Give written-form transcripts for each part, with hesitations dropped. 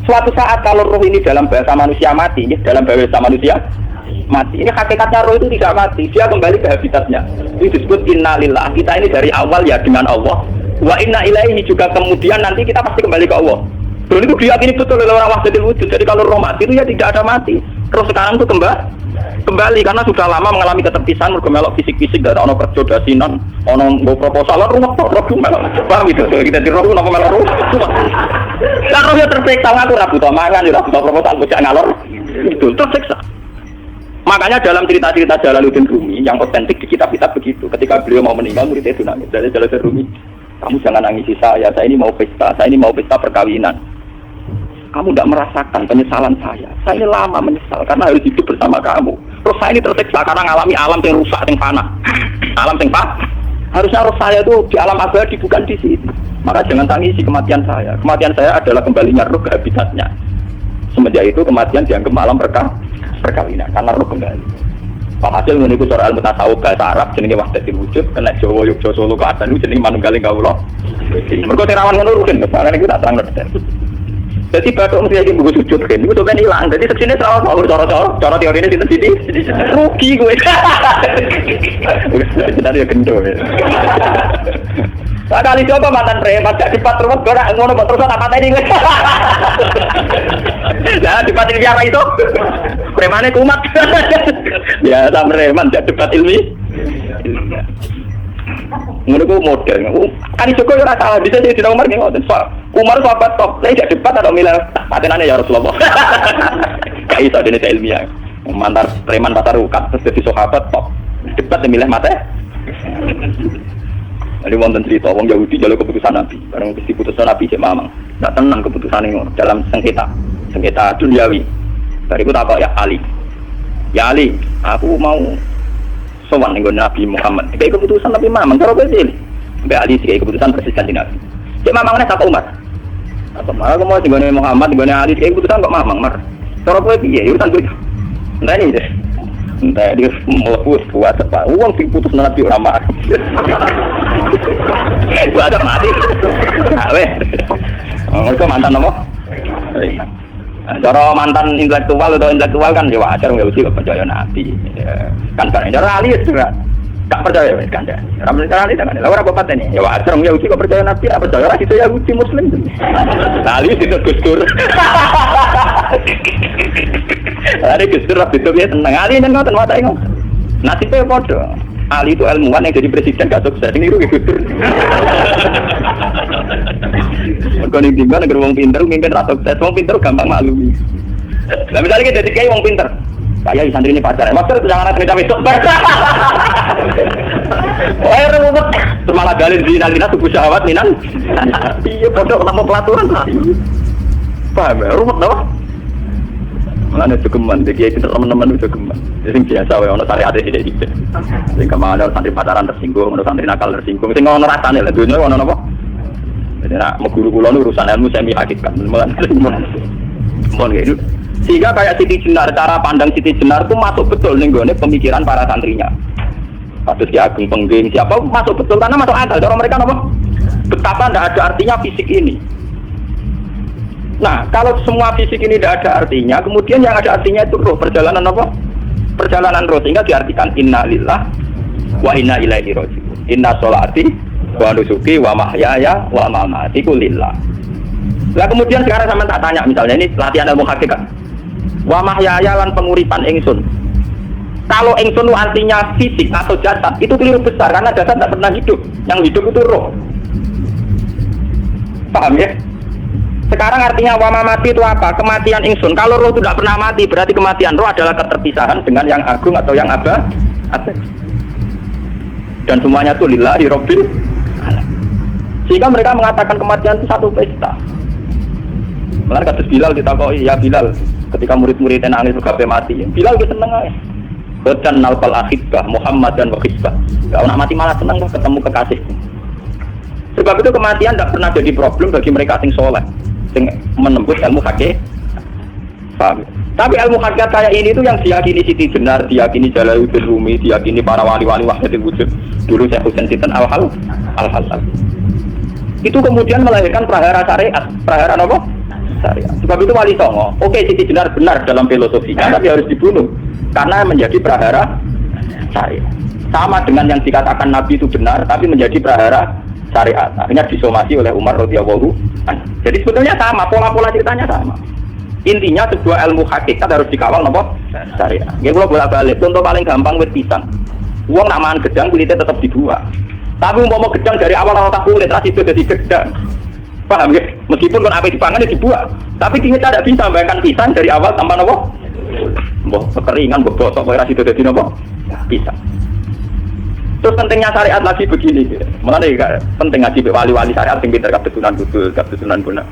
Suatu saat kalau roh ini dalam bahasa manusia mati, dalam bahasa manusia mati. Ini hakikatnya roh itu tidak mati, dia kembali ke habitatnya. Itu disebut innalillah. Kita ini dari awal ya dengan Allah. Wa inna ilaihi juga kemudian nanti kita pasti kembali ke Allah. Dan itu diyakini betul oleh orang wahdatul wujud. Jadi kalau roh mati itu ya tidak ada mati. Terus sekarang itu kembali karena sudah lama mengalami keterpisahan, mergo melok fisik-fisik dari ono kerja dasinan, ono nggo proposal roh melok. Paham gitu. Kita di roh napa melok roh. Lah roh ya tersiksa ngaku ra butuh mangan, ora butuh proposal bocah ngalor. Itu tersiksa. Makanya dalam cerita-cerita Jalaluddin Rumi yang otentik di kitab-kitab begitu, ketika beliau mau meninggal muridnya itu nangis. Dari Jalaluddin Rumi, kamu jangan nangisi saya ini mau pesta perkawinan. Kamu tidak merasakan penyesalan saya ini lama menyesal karena harus hidup bersama kamu. Terus saya ini tersiksa karena mengalami alam yang rusak, yang panah. Alam yang panah. Harusnya roh saya itu di alam abadi bukan di sini. Maka jangan tangisi kematian saya. Kematian saya adalah kembalinya roh ke habitatnya. Semenjak itu kematian dianggap alam perkawinan karena roh kembali. Pak Hasil meniku cara ilmu tasawuf bahasa Arab jenenge wahdatul wujud, kena Jawa Yogyakarta Solo Keadan itu jenenge manunggaling kawula. Mergo terawan ngono rugen, soalnya niku tak terang detail. Jadi batuk mesti iki mbok sujud kan, iku sampeyan ilang. Jadi seksine salah cara teori ini sinten rugi kowe. Jadi ya gendho. Kali coba mantan preman gak dipat terus ora ngono kok terus apa tadi kowe. Lah dipat ilmiah apa itu? Premane kumat. Ya sama preman gak debat ilmiah. Ngono ku model. Kan Joko ora salah bisa jadi nomor ki ngoten. Umar sahabat top. Saya tidak debat atau milih patenane ya Rasulullah. Gak iso dene ilmiah. Mantar preman pasar ukat terus jadi sahabat top. Debat milih mate. Ada wonten cerita wong Yahudi jalur keputusan Nabi. Bareng diputuskan Nabi cek mamang. Enggak tenang keputusane ngono dalam sengketa duniawi. Bariku takok ya Ali. Ya Ali, aku mau sowan ning Nabi Muhammad. Kayak keputusan Nabi mamang cara pilih. Mbak Ali sih keputusan presiden Nabi. Cek mamangane takok Umar. Apa aku mau nggone Muhammad nggone Ali kayak keputusan kok mamang mar. Cara kowe piye? Urusan kowe. Nah ini deh. Entah dia melepuh kuat apa. Uang diputus Nabi ulama. Gua ada mati. Awe. Mereka mantan apa? Cara mantan intelektual kan ya wajar nggak usah percaya Nabi. Kan cara Ali juga tak percaya kan ya. Ali kan. Lalu apa kata ini? Ya wajar nggak usah percaya Nabi. Apa percaya orang itu Yahudi Muslim? Ali itu Gusdur. Ada Gusdur lah itu dia tenang. Ali dan ngotot mata ini. Nasibnya bodoh. Ali itu ilmuwan yang jadi presiden gak sukses. Ini rugi Gusdur. Kalau ini tinggal negara wong pinter, mimpin rata sukses. Wong pinter gampang maklumi. Nah misalnya kita jadi kayak wong pinter. Kayak santri ini pacar. Maksudnya itu jangan cerita besok. Wah rumut. Semalah galin zina kita tubuh syahwat minan. Iya bodoh nama pelaturan. Paham ya? Rumut tau? Mana jogeman, dia kita teman-teman itu jogeman. Jadi biasa, orang syariat ini tidak. Jadi kemana santri pacaran tersinggung, orang santri nakal tersinggung. Jadi orang rasanya lah, dunia orang apa? Jadi nak mau guru kulo urusan ilmu saya hakikatkan, mohon gitu. Sehingga kayak Siti Jenar, cara pandang Siti Jenar itu masuk betul nih gue pemikiran para santrinya. Kasus Ki Ageng Pengging siapa masuk betul karena masuk akal. Cara mereka apa? Betapa tidak ada artinya fisik ini. Nah, kalau semua fisik ini tidak ada artinya, kemudian yang ada artinya itu roh, perjalanan apa? Perjalanan roh, sehingga diartikan inna lillah wa inna ilaihi raji'un. Inna sholati wa nusuki wa mahyaya wa mamati lillah. Lah kemudian sekarang sama tak tanya misalnya ini latihan ilmu hakikat. Wa mahyaya lan penguripan ingsun. Kalau ingsun artinya fisik atau jasad, itu keliru besar karena jasad tidak pernah hidup. Yang hidup itu roh. Paham ya? Sekarang artinya wama mati itu apa? Kematian ingsun. Kalau roh itu tidak pernah mati, berarti kematian roh adalah keterpisahan dengan yang agung atau yang abadi. Dan semuanya itu lillahi rabbil alamin. Sehingga mereka mengatakan kematian itu satu pesta. Malah kata Bilal ditakoi, ya Bilal, ketika murid-muridnya nangis kabeh mati, Bilal dia seneng aja. Bedan nalpal akhibah Muhammad dan wakibah. Kalau nak mati malah seneng ketemu kekasih. Sebab itu kematian tidak pernah jadi problem bagi mereka sing soleh. Menembus ilmu hakikat. Paham? Tapi ilmu hakikat kayak ini itu yang diyakini Siti Jenar, diyakini Jalaluddin Rumi, diyakini para wali-wali wahdatul wujud. Dulu Syekh Husain Sinten Al-Halal. Itu kemudian melahirkan prahara syariat. Prahara apa? syariat. Sebab itu Wali Songo, oke Siti Jenar benar dalam filosofinya, tapi harus dibunuh karena menjadi prahara syariat. Sama dengan yang dikatakan Nabi itu benar, tapi menjadi prahara syariat. Akhirnya disomasi oleh Umar radhiyallahu anhu. Jadi sebetulnya sama, pola-pola ceritanya sama. Intinya sebuah ilmu hakikat harus dikawal nopo syariat. Nggih kula bolak-balik, contoh paling gampang wit pisang. Wong nak mangan gedang kulitnya tetap dibuang. Tapi umpama gedang dari awal tak kulit ra itu jadi gedang. Paham ya? Meskipun kon ape dipangan ya dibuang. Tapi kita tidak bisa bayangkan pisang dari awal tanpa nopo. Mbok kekeringan, mbok bosok kok ra itu dadi nopo? Pisang. Terus pentingnya syariat lagi begini. Mulane penting ngaji wali-wali syariat sing pinter kabeh Sunan Kudus, kabeh Sunan Bonang.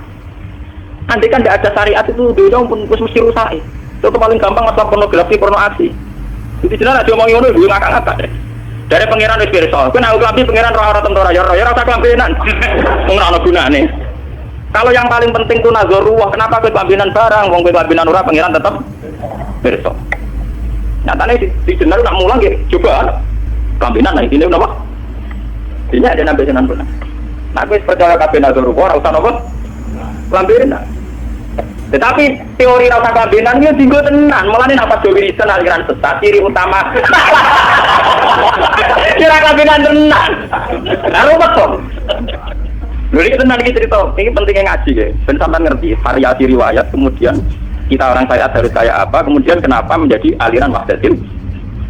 Andai kan tidak ada syariat itu dunia pun mesti rusak. Itu paling gampang masalah pornografi, porno aksi. Jadi jelas aja omongi ngono yo ngakak-ngakak deh. Dari pangeran wis pirsa, kowe nek kelambi pangeran ora tentara ya ora kelambinan. Wong ora ono gunane. Kalau yang paling penting itu nazarullah, kenapa kowe kelambinan barang, wong kowe kelambinan ora pangeran tetep pirsa. Nyatane di jenar nak mulang nggih coba kelambinan nah ini napa? Ini ada nabi Sunan Bonang. Nah kowe percaya kabeh nazarullah ora usah napa? Kelambinan. Tetapi teori rasa kelambinan itu tinggal tenan. Mulanya nafas dowirisan aliran sesat ciri utama. Kira kelambinan tenan. Lalu betul. Lalu ini tenan kita cerita. Ini pentingnya ngaji ya. Ben sampean ngerti variasi riwayat. Kemudian kita orang syariat harus kayak apa. Kemudian kenapa menjadi aliran wahdatul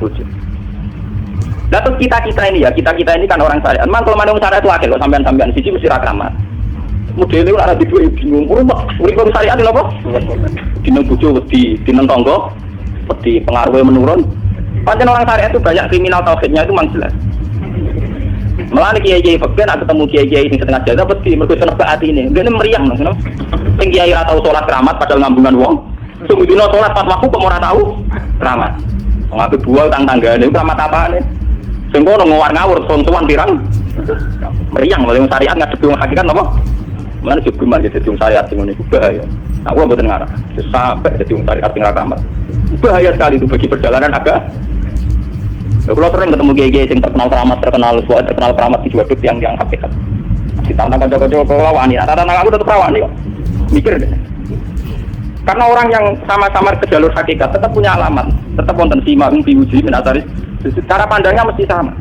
wujud. Lalu kita ini ya. Kita ini kan orang syariat. Memang kalau manung syariat itu wakil. Kalau sampean sisi mesti rakramat. Model itu ada di dua bingung, urip syariat lho apa? Dineng bojo wedi, dineng tangga wedi, pengaruhnya menurun. Pancen orang syariat itu banyak kriminal tauhidnya itu memang jelas. Malah kiai-kiai fakir nak ketemu kiai-kiai sing setengah jaga wedi mergo seneng atine. Ngene meriang ngono. Sing kiai ora tau salat keramat padahal ngambungan wong. Sing dina salat pas waktu kok ora tau keramat. Wong ape bual tanggane keramat apane? Sing kono ngawur-ngawur son-sonan pirang. Meriang wong syariat ngadepi wong hakikat napa? Mana juga jadi tung syariat sing ngene bahaya. Aku mboten ngarah. Sampai jadi tung syariat sing ramat. Bahaya sekali itu bagi perjalanan agak. Kalau sering ketemu kiai-kiai sing terkenal keramat, terkenal keramat di dua yang hakikat. Ditantang kanca-kanca kok wani. Tantang aku tetep rawani kok. Mikir deh. Karena orang yang sama-sama ke jalur hakikat tetap punya alamat, tetap wonten simak diuji minatari. Cara pandangnya mesti sama.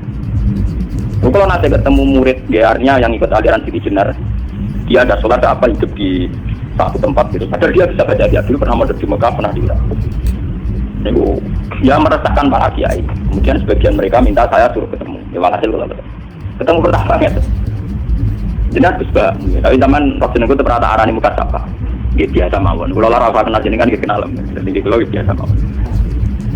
Kalau nanti ketemu murid GR-nya yang ikut aliran Siti Jenar, dia ada sholat apa hidup di satu tempat gitu. Padahal dia bisa baca, dia dulu pernah modal di Mekah, pernah di Irak. Dia meresahkan para kiai. Kemudian sebagian mereka minta saya suruh ketemu. Ya makasih loh. Ketemu pertama gitu. Jenar Gusba. Tapi zaman waktu itu terperata arah ini muka siapa? Gitu biasa mawon. Kalau lara kenal jenengan gitu kenal. Jadi kalau gitu biasa mawon.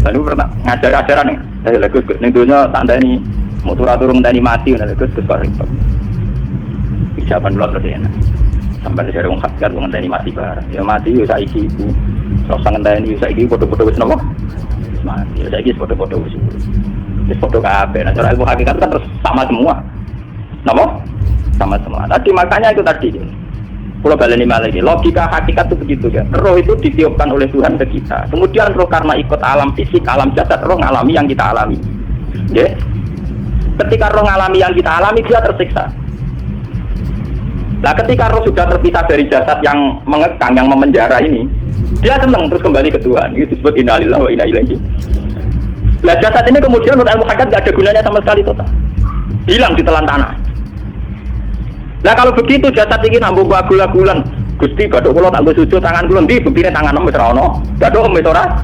Lalu pernah ngajar-ajaran nih. Saya lagu nih dulunya tanda ini motor turun tadi mati. Lalu Gusba repot. Siapa dulu terus ya? Sampai dari orang khaskan orang tadi mati barang. Ya mati, ya saya isi ibu. Terus sangat tadi saya isi foto-foto wis nopo. Mati, ya saya isi foto-foto wis. Wis foto kabeh. Nah, cara ilmu hakikat kan terus sama semua. Nopo? Sama semua. Tadi makanya itu tadi. Kalau baleni malah ini logika hakikat itu begitu ya. Roh itu ditiupkan oleh Tuhan ke kita. Kemudian roh karena ikut alam fisik, alam jasad, roh ngalami yang kita alami. Ya. Ketika roh ngalami yang kita alami dia tersiksa. Nah ketika roh sudah terpisah dari jasad yang mengekang, yang memenjara ini, dia senang terus kembali ke Tuhan. Itu disebut innalillahi wa inna ilaihi. Nah jasad ini kemudian menurut ilmu hakikat tidak ada gunanya sama sekali total. Hilang di telan tanah. Nah kalau begitu jasad ini nambah gula-gulan. Gusti badok kula tak sujud tangan kula ndi buktine tangan wis ora ono. Badok wis ora.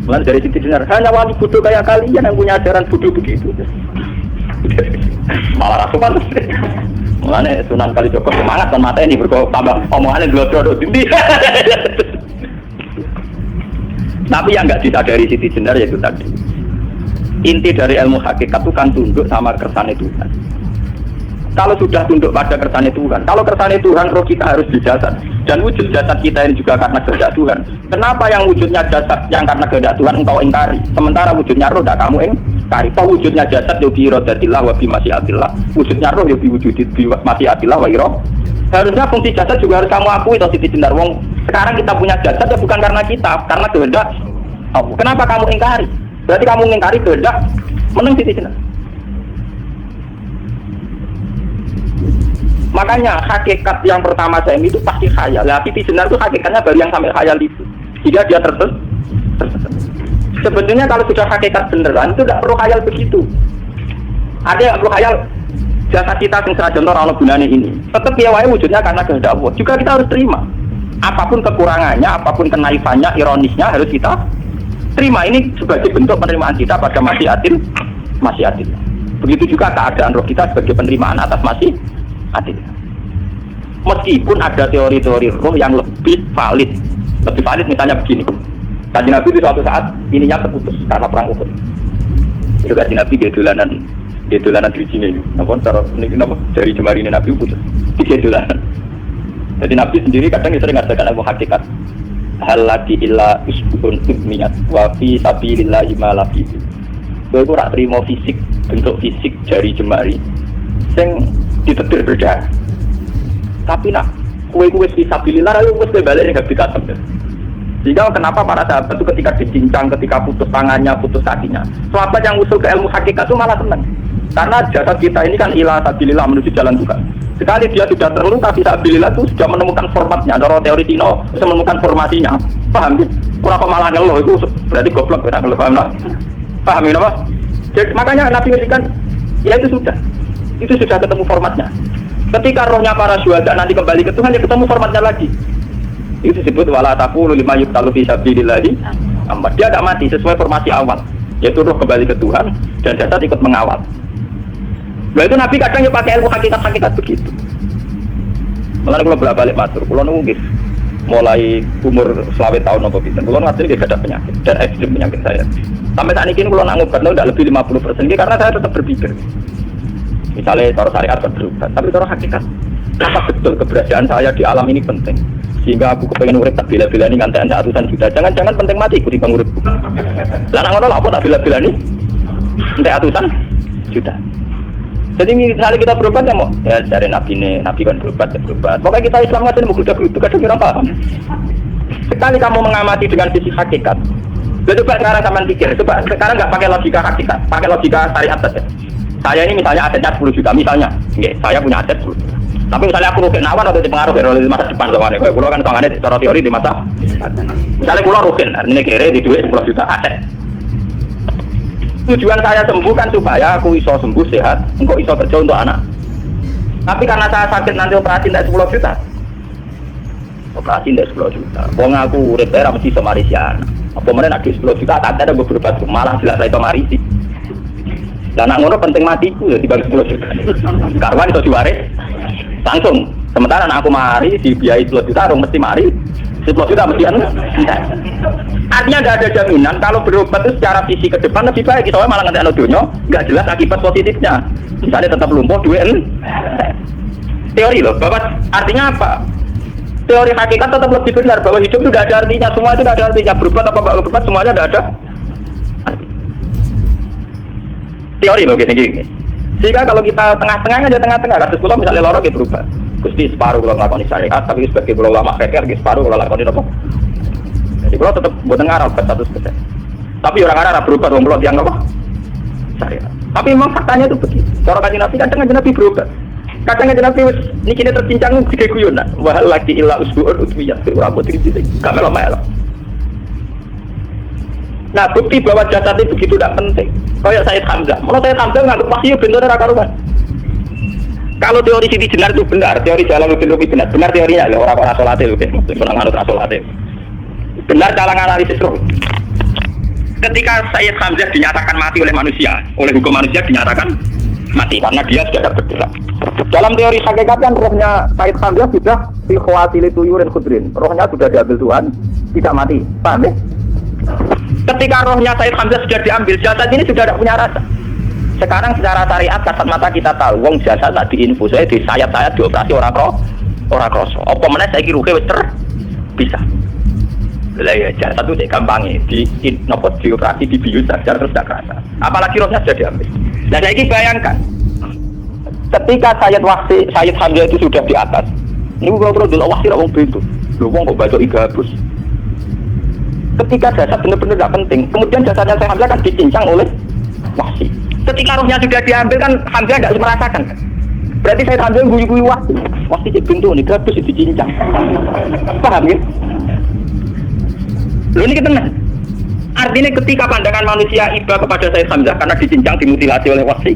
Mulai dari Siti Jenar hanya wali bodoh kayak kalian yang punya ajaran bodoh begitu. Malah rasukan. Mulane Sunan Kalijogo semangat kan mata ini berkok tambah omongannya glodro dindi. Tapi yang enggak disadari Siti Jenar yaitu tadi. Inti dari ilmu hakikat itu kan tunduk sama kersane Tuhan. Kalau sudah tunduk pada kersane Tuhan, kalau kersane Tuhan roh kita harus di jasad. Dan wujud jasad kita ini juga karena kehendak Tuhan. Kenapa yang wujudnya jasad yang karena kehendak Tuhan engkau ingkari? Sementara wujudnya roh tidak kamu ingkari. Toh wujudnya jasad yo bi iradatillah wa bi masyiatillah. Wujudnya roh yo bi wujudit bi masyiatillah wa ira. Harusnya fungsi jasad juga harus kamu akui toh Siti Jenar wong. Sekarang kita punya jasad ya bukan karena kita, karena kehendak Allah. Kenapa kamu ingkari? Berarti kamu ingkari kehendak meneng Siti Jenar. Makanya hakikat yang pertama saya itu pasti khayal. Lah pipi senar itu hakikatnya baru yang sampai khayal itu. Jika dia tersesat. Sebetulnya kalau sudah hakikat beneran itu tidak perlu khayal begitu. Ada yang perlu khayal jasa kita yang senajan orang gunanya ini. Tetap ya wae wujudnya karena kehendak Allah. Juga kita harus terima. Apapun kekurangannya, apapun kenaifannya, ironisnya harus kita terima. Ini sebagai bentuk penerimaan kita pada masyiatin. Begitu juga keadaan roh kita sebagai penerimaan atas masyiatin. Meskipun ada teori-teori roh yang lebih valid misalnya begini. Kanjeng Nabi di suatu saat ininya terputus karena perang Uhud. Itu Kanjeng Nabi dia dolanan dirijine. Napa cara niki napa dari jemari ini Nabi putus. Dia dolanan. Jadi Nabi sendiri kadang sering ngadakan ilmu hakikat. Hal lagi illa usbun umiyat wa fi sabilillah ma lafi. Kowe ora trimo fisik, bentuk fisik jari jemari sing ditetir berdarah. Tapi nak kowe fi sabilillah ayo wis balik ning hakikat. Sehingga kenapa para sahabat itu ketika dicincang, ketika putus tangannya, putus kakinya, sahabat yang usul ke ilmu hakikat itu malah senang. Karena jasad kita ini kan ila sabilillah menuju jalan Tuhan. Sekali dia sudah terluka fi sabilillah itu sudah menemukan formatnya. Dari teori Tino bisa menemukan formasinya. Paham ya? Kurang malah ngeluh itu berarti goblok kita ngeluh, paham lah. Paham ya apa? Jadi makanya Nabi ngertikan ya itu sudah ketemu formatnya. Ketika rohnya para syuhada nanti kembali ke Tuhan ya ketemu formatnya lagi. Itu disebut wala taqulu lima yuqtalu fi sabilillah. Dia tidak mati sesuai formasi awal, yaitu roh kembali ke Tuhan dan jasad ikut mengawal. Nah itu Nabi kadang ya pakai ilmu hakikat begitu. Malah kalau bolak-balik matur, kalau nunggu mulai umur 20 tahun atau pinten, kalau ngasih dia ada penyakit dan ekstrim penyakit saya. Sampai saat ini kalau nak ngobat tidak lebih 50% karena saya tetap berpikir. Misalnya cara syariat berubah, tapi cara hakikat, apa betul keberadaan saya di alam ini penting? Sehingga aku kepengen urip tak bila-bila ini ngantean ratusan juta. Jangan-jangan penting mati aku dibang uripku. Lah nang ngono lha apa tak bila-bila ini? Entek ratusan juta. Jadi misalnya kita berobat ya mau ya dari Nabi kan berobat. Pokoknya kita Islam nggak ada mudah itu kadang kita paham. Sekali kamu mengamati dengan sisi hakikat, coba sekarang sama pikir, coba sekarang nggak pakai logika hakikat, pakai logika syariat saja. Saya ini misalnya asetnya 10 juta misalnya, saya punya aset 10 juta. Tapi misalnya aku rugen awan atau dipengaruh di masa depan lawannya, kalau kan tangannya secara teori di masa. Misalnya kalau rugen, artinya kira di duit 10 juta aset. Tujuan saya sembuh kan supaya aku iso sembuh sehat, engkau iso kerja untuk anak. Tapi karena saya sakit nanti operasi tidak 10 juta. Operasi tidak 10 juta. Wong aku urip era mesti semarisian. Apa meneh nek 10 juta tak ada beberapa malah jelas saya marisi. Lah nak ngono penting matiku ya dibagi 10 juta. Karwan iso diwaris langsung. Sementara anak aku mari dibiayai 10 juta rong mesti mari 10 juta mesti anu. Artinya tidak ada jaminan kalau berobat itu secara fisik ke depan lebih baik. Soalnya malah nganti dunia nggak jelas akibat positifnya. Misalnya tetap lumpuh duit. Teori loh, Bapak. Artinya apa? Teori hakikat tetap lebih benar bahwa hidup itu tidak ada artinya. Semua itu tidak ada artinya. Berobat apa nggak berobat semuanya tidak ada. Teori loh gini. Sehingga kalau kita tengah-tengah aja tengah-tengah. Kasus pulau misalnya lorok ya berubah. Gusti separuh kalau ngelakoni syariat, tapi sebagai pulau lama keker, separuh kalau ngelakoni apa? Jadi kalau tetap buat ngarap ke 100%. Tapi orang Arab berubah dong belum yang apa? Syariat. Tapi memang faktanya itu begitu. Cara Kanjeng Nabi kadang Kanjeng Nabi berubah. Kadang Kanjeng Nabi ini kini tercincang gede guyon. Wah lagi ilah usbu'un utmiyah. Ora putri iki. Kamera melok. Nah bukti bahwa jasad itu begitu tidak penting. Kayak Sayyid Hamzah. Menurut Sayyid Hamzah nggak wahyu bener ora karuan. Kalau teori Siti Jenar itu benar, teori Jalaluddin Rumi benar teorinya loh orang-orang sholat itu, bukan anut sholat itu. Benar dalam analisis roh. Ketika Sayyid Hamzah dinyatakan mati oleh manusia, oleh hukum manusia dinyatakan mati karena dia sudah bergerak. Dalam teori hakikat kan rohnya Sayyid Hamzah sudah dikhawatili tuyurin khudrin, rohnya sudah diambil Tuhan, tidak mati, paham ya? Ketika rohnya Sayyid Hamzah sudah diambil, jasad ini sudah tidak punya rasa. Sekarang secara syariat kasat mata kita tahu, wong jasad tak diinfus, saya di sayap-sayap dioperasi orang kroso. Apa mana saya kira wis bisa. Lah ya jasad itu gampangnya dioperasi dibius saja terus tidak kerasa. Apalagi rohnya sudah diambil. Nah saya ini bayangkan, ketika Sayyid Hamzah itu sudah di atas, ini kalau dulu wahsi orang bentuk, lu wong kok baca igabus. Ketika jasad benar-benar tidak penting, kemudian jasadnya Sayyid Hamzah kan dicincang oleh wahsi. Ketika rohnya sudah diambil kan Hamzah tidak merasakan. Berarti saya Hamzah guyu-guyu wasi cek pintu nih gabus dicincang. Paham ya? Lho ini tenang. Artinya ketika pandangan manusia iba kepada Sayyid Hamzah karena dicincang, dimutilasi oleh wasi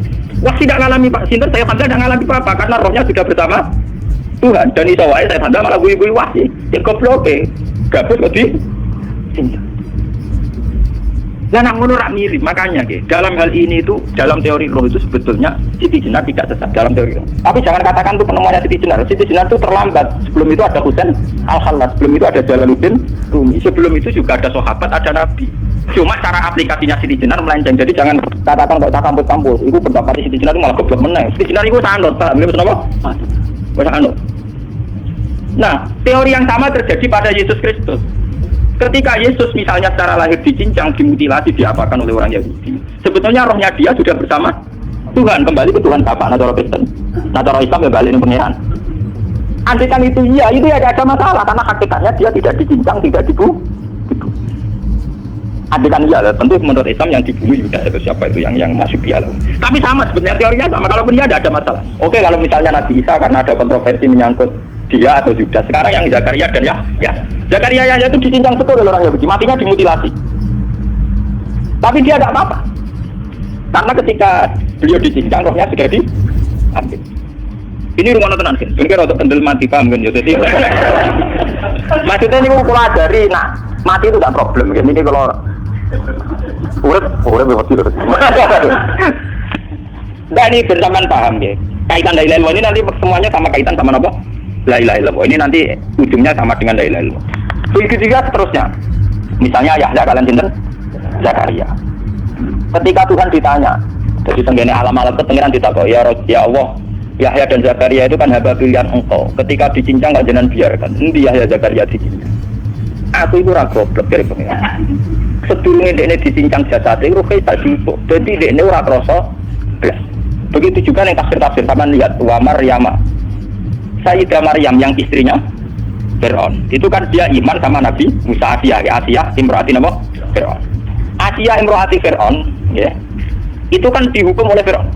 tidak ngalami Pak Sinten, Sayyid Hamzah tidak ngalami apa-apa karena rohnya sudah bersama Tuhan. Dan iso wae Sayyid Hamzah malah guyu-guyu wasi. Ya goblok gabus kok dicincang. Dan ngono rak mirip, makanya dalam hal ini itu dalam teori roh itu sebetulnya Siti Jenar tidak sesat dalam teori roh. Tapi jangan katakan itu penemuannya Siti Jenar. Siti Jenar itu terlambat. Sebelum itu ada Husain Al-Khallas, sebelum itu ada Jalaluddin Rumi, sebelum itu juga ada sahabat, ada nabi. Cuma cara aplikasinya Siti Jenar melenceng. Jadi jangan katakan kok tak kampus-kampus. Itu pendapat Siti Jenar itu malah goblok meneh. Siti Jenar itu sanut, paham ya kenapa? Sanut. Nah, teori yang sama terjadi pada Yesus Kristus. Ketika Yesus misalnya secara lahir dicincang, dimutilasi, diapakan oleh orang Yahudi, sebetulnya rohnya dia sudah bersama Tuhan, kembali ke Tuhan Bapa. Nah cara Kristen, nah cara Islam ya balik ke pengiran. Andaikan itu iya, itu ya ada masalah karena hakikatnya dia tidak dicincang, tidak dibunuh. Andaikan iya, tentu menurut Islam yang dibunuh Yudas atau siapa itu yang masuk dia. Tapi sama sebenarnya teorinya sama, kalaupun dia ada masalah. Oke, kalau misalnya Nabi Isa karena ada kontroversi menyangkut dia atau Yudas, sekarang yang Zakaria dan ya Zakaria itu dicincang betul oleh orang Yahudi, matinya dimutilasi. Tapi dia tidak apa-apa. Karena ketika beliau dicincang, rohnya sudah diambil. Ini rumah nonton kan? Ini kan untuk kendel mati, paham kan? Jadi maksudnya ini kalau pelajari, nah mati itu tidak problem. Ini kalau urip mati loh. Nah ini bersamaan paham ya. Kaitan la ilaha illallah ini nanti semuanya sama kaitan sama apa? La ilaha illallah. Ini nanti ujungnya sama dengan la ilaha illallah. Begitu juga seterusnya. Misalnya Yahya kalian sinten? Zakaria. Ketika Tuhan ditanya, jadi tenggene alam-alam ketengeran ditakok, ya Allah, Yahya dan Zakaria itu kan hamba pilihan engkau. Ketika dicincang gak jenengan biarkan. Endi Yahya Zakaria dicincang? Aku itu ora goblok dari pengiran. Sedurunge dekne dicincang jasate ruhe tak diupuk. Dadi dekne ora krasa blas. Begitu juga yang tafsir-tafsir sampean lihat wa Maryam. Sayyidah Maryam yang istrinya Fir'aun. Itu kan dia iman sama Nabi Musa. Asiyah imro'ati nama Fir'aun. Asiyah imro'ati Fir'aun ya. Itu kan dihukum oleh Fir'aun.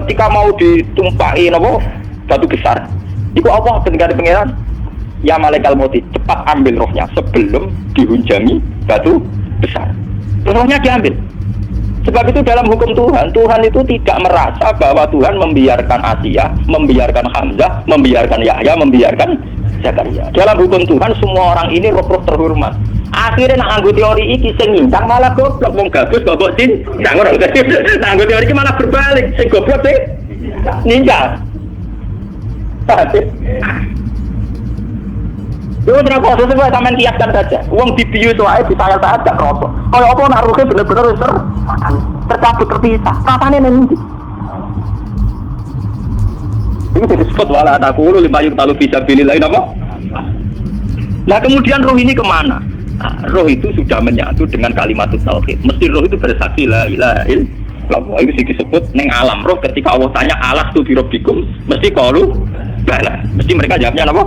Ketika mau ditumpahi nama batu besar. Itu Allah ketika di pengiran, ya malaikat maut cepat ambil rohnya sebelum dihunjangi batu besar. Rohnya diambil. Sebab itu dalam hukum Tuhan, Tuhan itu tidak merasa bahwa Tuhan membiarkan Asiyah, membiarkan Hamzah, membiarkan Yahya, membiarkan Zakaria. Dalam hukum Tuhan semua orang ini roh-roh terhormat. Akhirnya nak anggo teori iki sing nyincang malah goblok wong gabus bobok sin. Nang ora anggo teori iki malah berbalik, sing goblok sing nincang. Itu terapa sesuai sampean kiaskan saja. Wong dibius wae ditayal saat gak kroso. Kaya apa nak ruhe bener-bener tercabut terpisah. Katane nang ndi? Ini disebut wala taqulu lima yuqtalu fi sabilillah apa? Nah kemudian roh ini kemana? Nah, roh itu sudah menyatu dengan kalimat tauhid. Mesti roh itu bersaksi la ilaha illallah. Itu disebut neng alam roh ketika Allah tanya alastu bi rabbikum, mesti qalu bala. Mesti mereka jawabnya apa?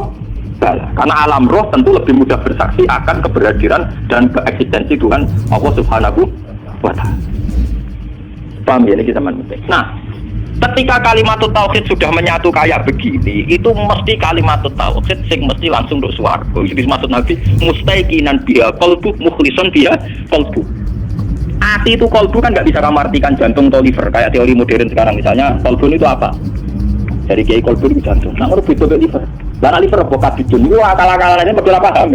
Bala. Karena alam roh tentu lebih mudah bersaksi akan keberhadiran dan keeksistensi Tuhan Allah Subhanahu wa Ta'ala. Paham ya ini kita mengerti. Nah, ketika kalimat tauhid sudah menyatu kayak begini, itu mesti kalimat tauhid sing mesti langsung untuk swarga. Itu maksud Nabi mustaiqinan biha qalbu mukhlisan biha qalbu. Hati itu qalbu kan enggak bisa kamu artikan jantung atau liver kayak teori modern sekarang misalnya. Qalbu itu apa? Dari kiai qalbu itu jantung. Nah, ora beda liver. Lah liver apa kabidun itu akal-akalannya betul apa paham.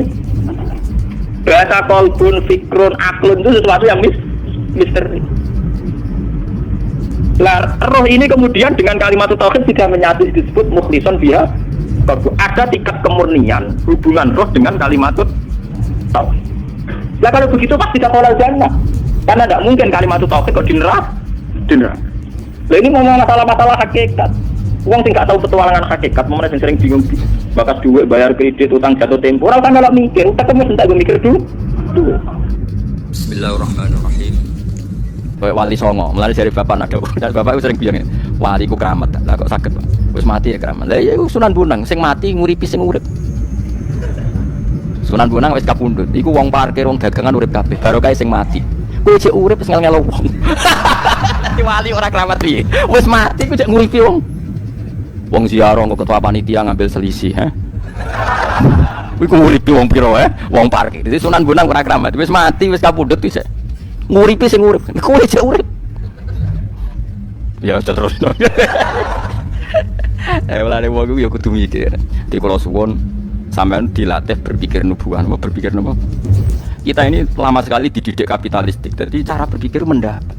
Bahasa qalbun, fikrun, aklun itu sesuatu yang misteri. Lah roh ini kemudian dengan kalimat tauhid sudah menyatu disebut mukhlison biha. Ada tingkat kemurnian hubungan roh dengan kalimat tauhid. Lah kalau begitu pasti dakhalal jannah. Karena tidak mungkin kalimat tauhid kok di neraka. Lah ini ngomong masalah-masalah hakikat. Wong sing gak tahu petualangan hakikat, momen sing sering bingung bakas duit, bayar kredit, utang jatuh tempo, ora kan malah mikir, ketemu entek gue mikir dulu. Bismillahirrahmanirrahim. Kayak wali songo, mulai dari bapak ada. Dan bapak itu sering bilang, wali ku keramat. Lah kok sakit, Pak? Wis mati ya keramat. Lah iya Sunan Bonang, sing mati nguripi sing urip. Sunan Bonang wis kapundhut. Iku wong parkir, wong dagangan urip kabeh. Baru kae sing mati. Kowe cek urip wis ngel-ngelo wong. Wali ora keramat piye? Wis mati ku cek nguripi wong. Wong ziarah kok ketua panitia ngambil selisih, ha? Iku nguripi wong piro wong parkir. Dadi Sunan Bonang ora keramat, wis mati wis kapundhut wis. Nguripi sing urip. Kowe cek urip. Ya terus. Mulane wong iku ya kudu mikir. Di kula suwun sampean dilatih berpikir nubuah, berpikir napa? Kita ini lama sekali dididik kapitalistik. Jadi cara berpikir mendapat.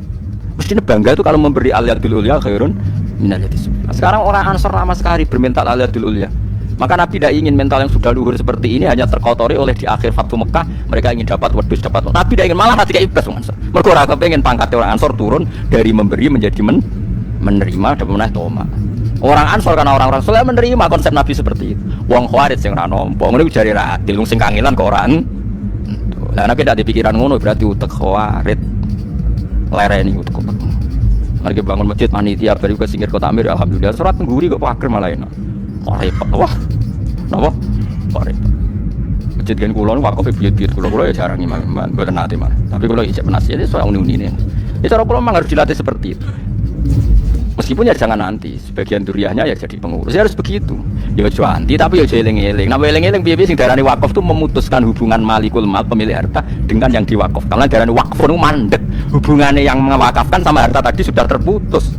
Mestinya bangga itu kalau memberi al-yadul ulya khairun minal yadis. Sekarang orang Ansor lama sekali bermental al-yadul ulya. Maka Nabi tidak ingin mental yang sudah luhur seperti ini hanya terkotori oleh di akhir Fathu Mekah. Mereka ingin dapat wedus, dapat. Nabi tidak ingin, malah hati iblis orang Ansor. Mereka ora kepengin pangkat orang Ansor turun dari memberi menjadi menerima dan menaik toma. Orang Ansor karena orang-orang soleh menerima konsep Nabi seperti itu. Wong Khawarij sing ora nampa, ngene jare ra adil sing kangelan kok ora. Lah Nabi tidak dipikiran ngono berarti utek Khawarij. Lereni utek. Mari bangun masjid panitia bari ke singgir kota Amir alhamdulillah surat tengguri kok pager malah enak. Kok repot wah. Napa? Kok repot. Masjid kan kula wakaf biyut-biyut kula ya jarang imam mboten nate mah. Tapi kula ijek penasihat itu soal uni-unine. Ya cara kula memang harus dilatih seperti itu. Meskipun ya jangan nanti, sebagian duriahnya ya jadi pengurus, ya harus begitu. Ya ojo anti tapi ya ojo eling-eling. Nah eling-eling piye-piye sing darani wakaf itu memutuskan hubungan malikul mal pemilik harta dengan yang diwakaf. Karena darani wakaf itu mandek, hubungannya yang mewakafkan sama harta tadi sudah terputus.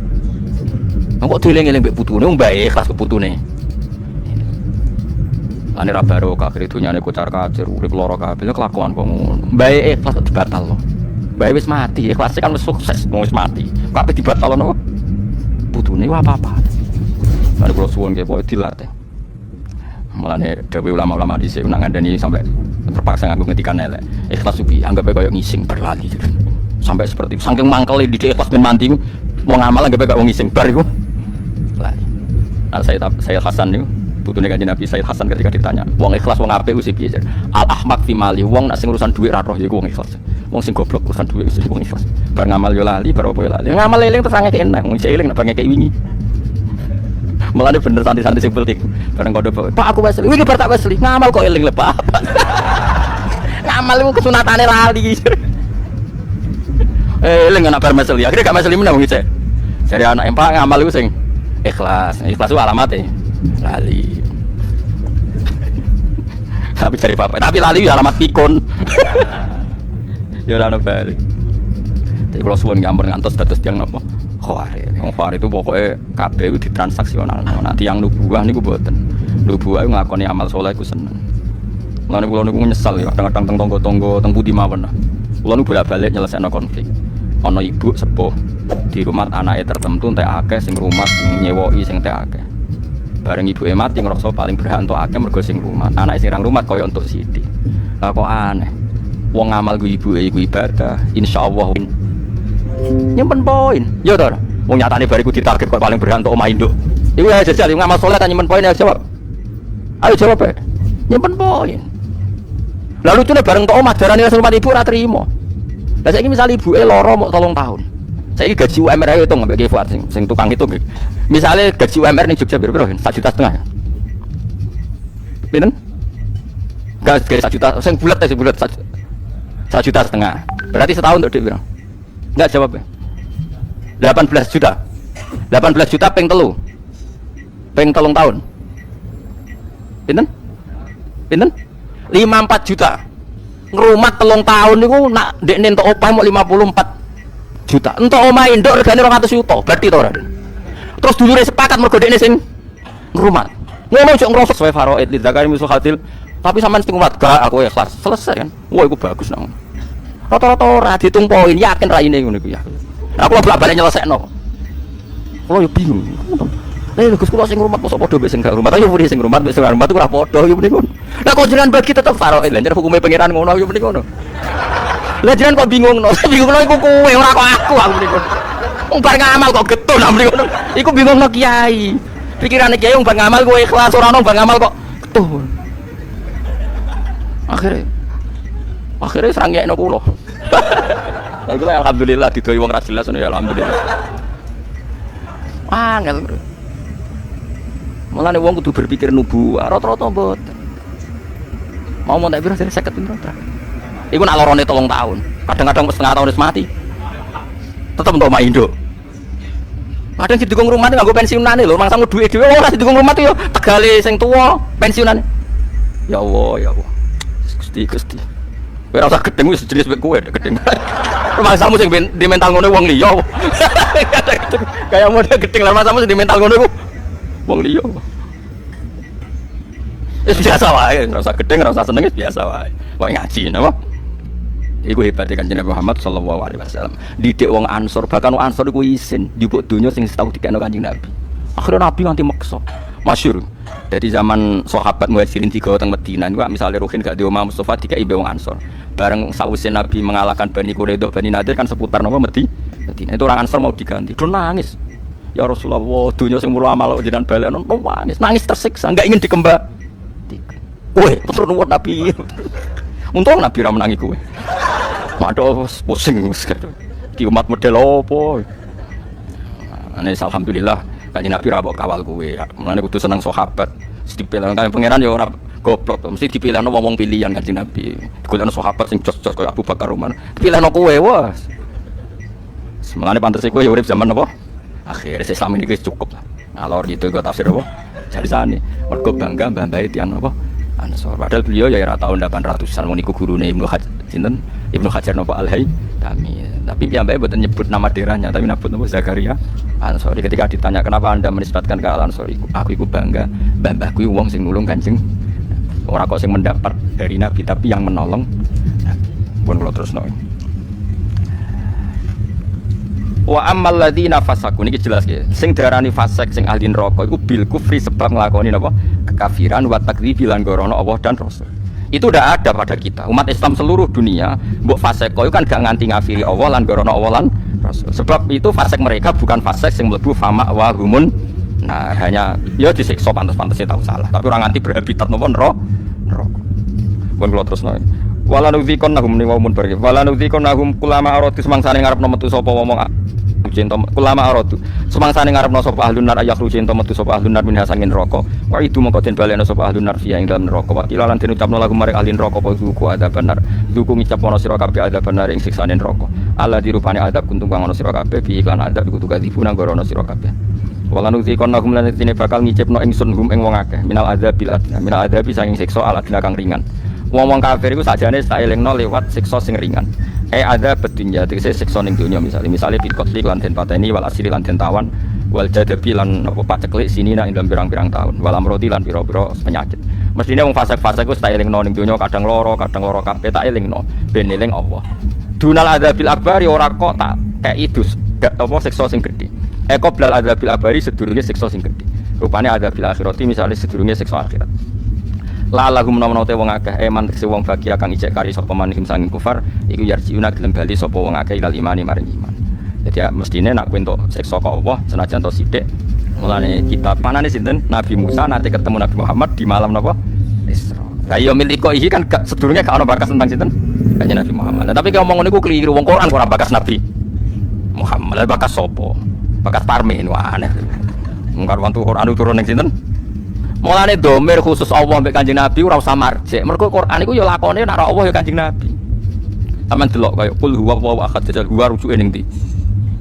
Nah, kok dieling-eling mbek putune mbak ikhlas ke putune. Ane ra barokah akhir dunyane kocar-kacir urip lara kabeh kelakuan kok ngono. Mbak ikhlas dibatal loh. Mbak wis mati, ikhlas kan wis sukses, wis mati. Kabeh dibatalno. Putune apa-apa. Mari kula suwun nggih pokoke dilatih. Mulane dawuh ulama-ulama dhisik nang ngandani sampai terpaksa nganggo ngetikan elek. Ikhlas supi anggap koyo ngising berlali. Sampai seperti saking mangkele di ikhlas ben mandi wong amal anggap koyo wong ngising bar iku. Lali. Nah, saya Hasan niku putune Kanjeng Nabi Sayyid Hasan ketika ditanya, wong ikhlas wong apik wis piye? Al-ahmaq fi mali, wong nek sing urusan dhuwit ra roh ya wong ikhlas. Wong sing goblok urusan dhuwit wis wong ikhlas. Bar ngamal yo lali, bar opo yo lali. Ngamal eling terus angek enak, wong sing eling nek bar ngekek wingi. Mulane bener santai-santai sing penting. Bareng kodo, Pak aku wis iki bar tak wis ngamal kok eling le Pak. Ngamal iku kesunatane lali. Eling nek bar meseli, akhire gak meseli meneh wong iki. Jare anak Pak ngamal iku sing ikhlas. Ikhlas itu alamate lali. Tapi cari bapak, tapi lali alamat pikun. Ya ora ono balik. Tapi kalau suwun ngampur ngantos status yang napa? Khawarij. Wong Khawarij itu pokoknya kabeh itu ditransaksional. Nah, tiyang nubuwah niku mboten. Nubuwah iku ngakoni amal saleh iku seneng. Lan kula niku nyesal ya kadang-kadang teng tangga-tangga teng pundi mawon. Kula niku bolak-balik nyelesaikno konflik. Ana ibu sepuh di rumah anake tertentu entek akeh sing rumah nyewoki sing entek akeh. Bareng ibuke mati ngrasa paling berhak entuk akeh mergo sing rumah. Anake sing rang rumah kaya entuk sithik. Lah kok aneh. Wong ngamal ku ibuke iku ibadah, insyaallah nyimpen poin. Ya to. Wong nyatane bariku ditarget kok paling berhak entuk omah induk. Iku ya jajal ngamal saleh ta nyimpen poin ya jawab. Ayo jawab e. Nyimpen poin. Lah lucune bareng entuk omah darane rumah ibu ora trimo. Lah saiki misal ibuke lara mok 3 tahun. Saiki gaji UMR ayo hitung mbek Fuad sing tukang hitung. Misalnya gaji UMR ning Jogja piro? 1,5 juta. Pinten? Gaji 1 juta, sing bulet 1,5 juta. Berarti setahun untuk piro? Enggak jawab ya. 18 juta. 18 juta ping 3. Ping 3 tahun. Pinten? Pinten? 54 juta. Ngrumat 3 tahun niku nak ndekne entuk opah mok 54 juta. Entuk omah induk regane 200 juta. Berarti to ora? Terus dulure sepakat mergo dekne sing ngrumat. Ngono cok ngrosok sesuai faraid li zakari musul khatil. Tapi sampean sing kuat gak aku ikhlas. Selesai kan. Wah iku bagus nang. Rata-rata ora ditung poin, yakin raine ngono iku ya. Aku bolak-balik nyelesekno. Kulo yo bingung. Lah Gus kula sing ngrumat mosok padha mbek sing gak ngrumat. Ayo muni sing ngrumat mbek sing gak ngrumat ora padha yo muni ngono. Lah kok jenengan bagi tetep faraid. Lah hukume pangeran ngono yo muni ngono. Lah jenengan kok bingungno. Bingungno iku kowe ora kok aku muni ngono. Wong bar ngamal kok getun amri ngono. Iku bingungno kiai. Pikirane kiai wong bar ngamal kowe ikhlas ora ono bar ngamal kok getun. Akhirnya serang ngekno kula. Lah iku alhamdulillah didoi wong ra jelas ngono ya alhamdulillah. Angel. Mulane wong kudu berpikir nubuwah, rata-rata mboten. Mau tak piro 50 piro ta. Iku nak lorone 3 tahun. Kadang-kadang setengah tahun wis mati. Tetep entuk mak induk. Kadang sing dikon rumah nganggo pensiunane lho, mangsa duwe dhewe ora sing dikon rumah yo tegale sing tuwa pensiunane. Ya Allah, ya Allah. Gusti. Kowe ora usah gedeng wis jenis mek kowe gedeng. Mangsamu sing di mental ngono wong liya. Kayak model gedeng lah mangsamu sing di mental ngono iku wong liya. Biasa wae, ora usah gedeng, ora usah seneng biasa wae. Wae ngaji napa? Iku hebat Kanjeng Nabi Muhammad sallallahu alaihi wasallam. Didik wong Ansor, bahkan wong Ansor iku isin njupuk donya sing tau dikene Kanjeng Nabi. Akhirnya Nabi nganti meksa. Masyhur. Dari zaman sahabat Muhajirin tiga teng Madinah niku misalnya Ruhin gak di omah Mustofa dikai wong Ansor. Bareng sawise Nabi mengalahkan Bani Quraidah, Bani Nadir kan seputar napa Madinah. Itu orang Ansor mau diganti. Do nangis. Ya Rasulullah, donya sing mulo amal jenengan balekno nangis. Nangis tersiksa, enggak ingin dikembang. Kowe putra nuwun Nabi. Untung Nabi ra menangi kowe. Waduh, pusing ki umat model opo. Alhamdulillah Kanjeng Nabi ra kawal kowe. Mulane kudu seneng sahabat. Dipilih kan pangeran ya ora goblok, mesti dipilihno wong pilihan Kanjeng Nabi. Digolekno sahabat sing jos-jos kaya Abu Bakar Umar. Dipilihno kowe wes. Mulane pantes kowe ya urip zaman apa? Akhir Islam ini wis cukup lah. Alor gitu kok tafsir apa? Jadi sane mergo bangga mbah-mbahe tiyang apa? Ansor. Padahal beliau ya era tahun 800-an niku gurune Ibnu Hajar sinten? Ibnu Hajar napa Al-Haytami. Tapi piyambake mboten nyebut nama daerahnya, tapi nyebut napa Zakaria Ansori. Ketika ditanya kenapa Anda menisbatkan ke Al-Ansori, aku iku bangga, mbah-mbahku wong sing nulung Kanjeng. Ora kok sing mendapat dari Nabi, tapi yang menolong Nabi. Pun kula terusno. Wa ammal ladzina fasaku niki jelas nggih. Sing diarani fasik sing ahli neraka iku bil kufri sebab nglakoni napa? Kekafiran wa takdzibi lan gorono Allah dan Rasul. Itu udah ada pada kita. Umat Islam seluruh dunia, mbok fasik koyo kan gak nganti ngafiri Allah lan gorono Allah lan Rasul. Sebab itu fasik mereka bukan fasik sing mlebu fama wa humun. Nah, hanya ya disiksa pantes-pantesnya tahu salah. Tapi orang nganti berhabitat napa neraka. Pun kula terusno. Wala nudzikon nahum ni wa mun bari. Wala nudzikon nahum kulama arati semangsane ngarepno metu sapa wong cinta kulama aradu semangsane ngarepno sapa ahlun nar ayah cinta metu sapa ahlun nar min hasangin neraka wa itu mongko den baleno sapa ahlun nar fiya ing dalem neraka wa kilalan den ucapno lagu marek ahli neraka apa suku adab benar suku ngucapno sira kabeh adab benar ing siksane neraka Allah dirupane adab kuntung kang ana sira kabeh bi iklan adab iku tuga dibuna gorono sira kabeh wala nudzikon nahum lan dene bakal ngicipno ingsun hum ing wong akeh minal adzabil adna minal adabi sanging siksa al adna kang ringan wong-wong kafir iku sakjane tak elingno lewat siksa sing ringan. Ada bedunya tegese siksa ning donya misale pitqotli lan den pateni wal asri lan den tawan wal jadabi lan apa paceklik sini nak dalam pirang-pirang tahun wal amrodi lan pira-pira penyakit. Mestine wong fasik-fasik wis tak elingno ning donya kadang loro kabeh tak elingno ben eling Allah. Dunal adzabil akbari ora kok tak kei dus gak apa siksa sing gedhe. Qoblal adzabil akbari sedurunge siksa sing gedhe. Rupane adzabil akhirati misale sedurunge siksa akhirat. La lagu menawa-menawa wong akeh eman tekse wong bagia kang ijek kari sapa manihim sanging kufar iku yarjiuna gelem bali sapa wong akeh ilal imani maring iman. Jadi ya mestine nak kowe entuk siksa kok Allah senajan to sithik. Mulane kita panane sinten Nabi Musa nate ketemu Nabi Muhammad di malam napa Isra. Lah iya miliko iki kan sedurunge gak ono bakas tentang sinten kanjeng Nabi Muhammad. Nah, tapi kalau ngomong niku keliru wong Quran ora bakas Nabi Muhammad. Lah bakas sapa? Bakas Parmin wah aneh. Mungkar wantu Quran turun ning sinten? Mulane domir khusus Allah mbek Kanjeng Nabi ora usah marjek. Mergo Quran iku ya lakone nek Allah ya Kanjeng Nabi. Sampeyan delok kaya qul huwallahu ahad jajal huwa rujuke ning ndi.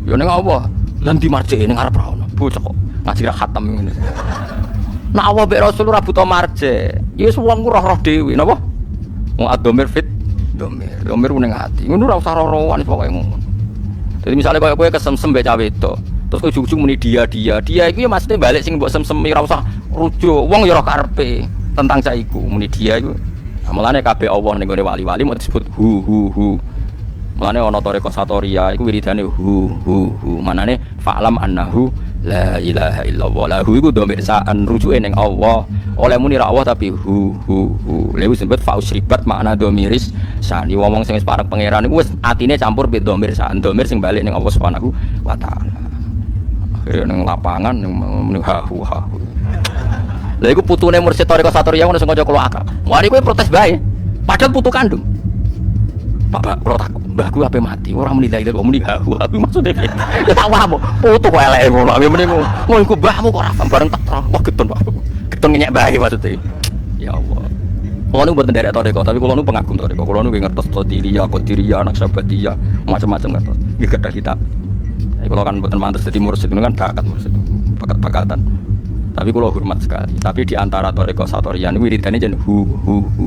Ya ning Allah. Lan di marjek ning arep ra ono. Bocah kok ngaji ra khatam ngene. Nek Allah mbek Rasul ora buta marjek. Ya wis wong roh-roh dhewe napa? Wong ad-domir fit domir. Domir ning ati. Ngono ora usah roh-rohan pokoke ngono. Jadi misalnya kaya kowe kesemsem mbek cah wedok. Terus ujung-ujung muni dia itu ya maksudnya balik sing mbok sem-semi ora usah rujuk wong ya ora karepe tentang cah iku muni dia iku mulane kabeh Allah ning gone wali-wali mau disebut hu mulane ana toreko satoria iku wiridane hu manane fa'lam annahu la ilaha illallah lahu iku dhamir sa'an rujuke ning Allah oleh muni ra Allah tapi hu lha wis disebut fausribat makna dhamiris sani wong sing wis parek pangeran iku wis atine campur be dhamir sa'an dhamir sing balik ning Allah Subhanahu wa taala nang lapangan nang hahu. Lha iku putune mursyid Thariqah Satoriyah ngono sing kanca kula akrab. Wani kowe protes bae. Padahal putu kandung. Bapak kula takok, mbahku ape mati ora muni la ilaha illallah muni hahu. Aku maksude piye? Ya tak wae putu kok eleke ngono. Ape muni ngono iku mbahmu kok ora bareng tak wah geton Pak. Geton nyek bae maksude. Ya Allah. Kula nu mboten nderek Thariqah, tapi kula nu pengagum Thariqah. Kula nu ngertos Qadiriyah, anak Sabatiyah, macam-macam ngertos. Nggih gadah kitab. Kalau kan bukan mantus jadi mursyid itu kan bakat mursyid, bakat-bakatan. Tapi kalau hormat sekali. Tapi di antara toriko satorian wiridane jen hu.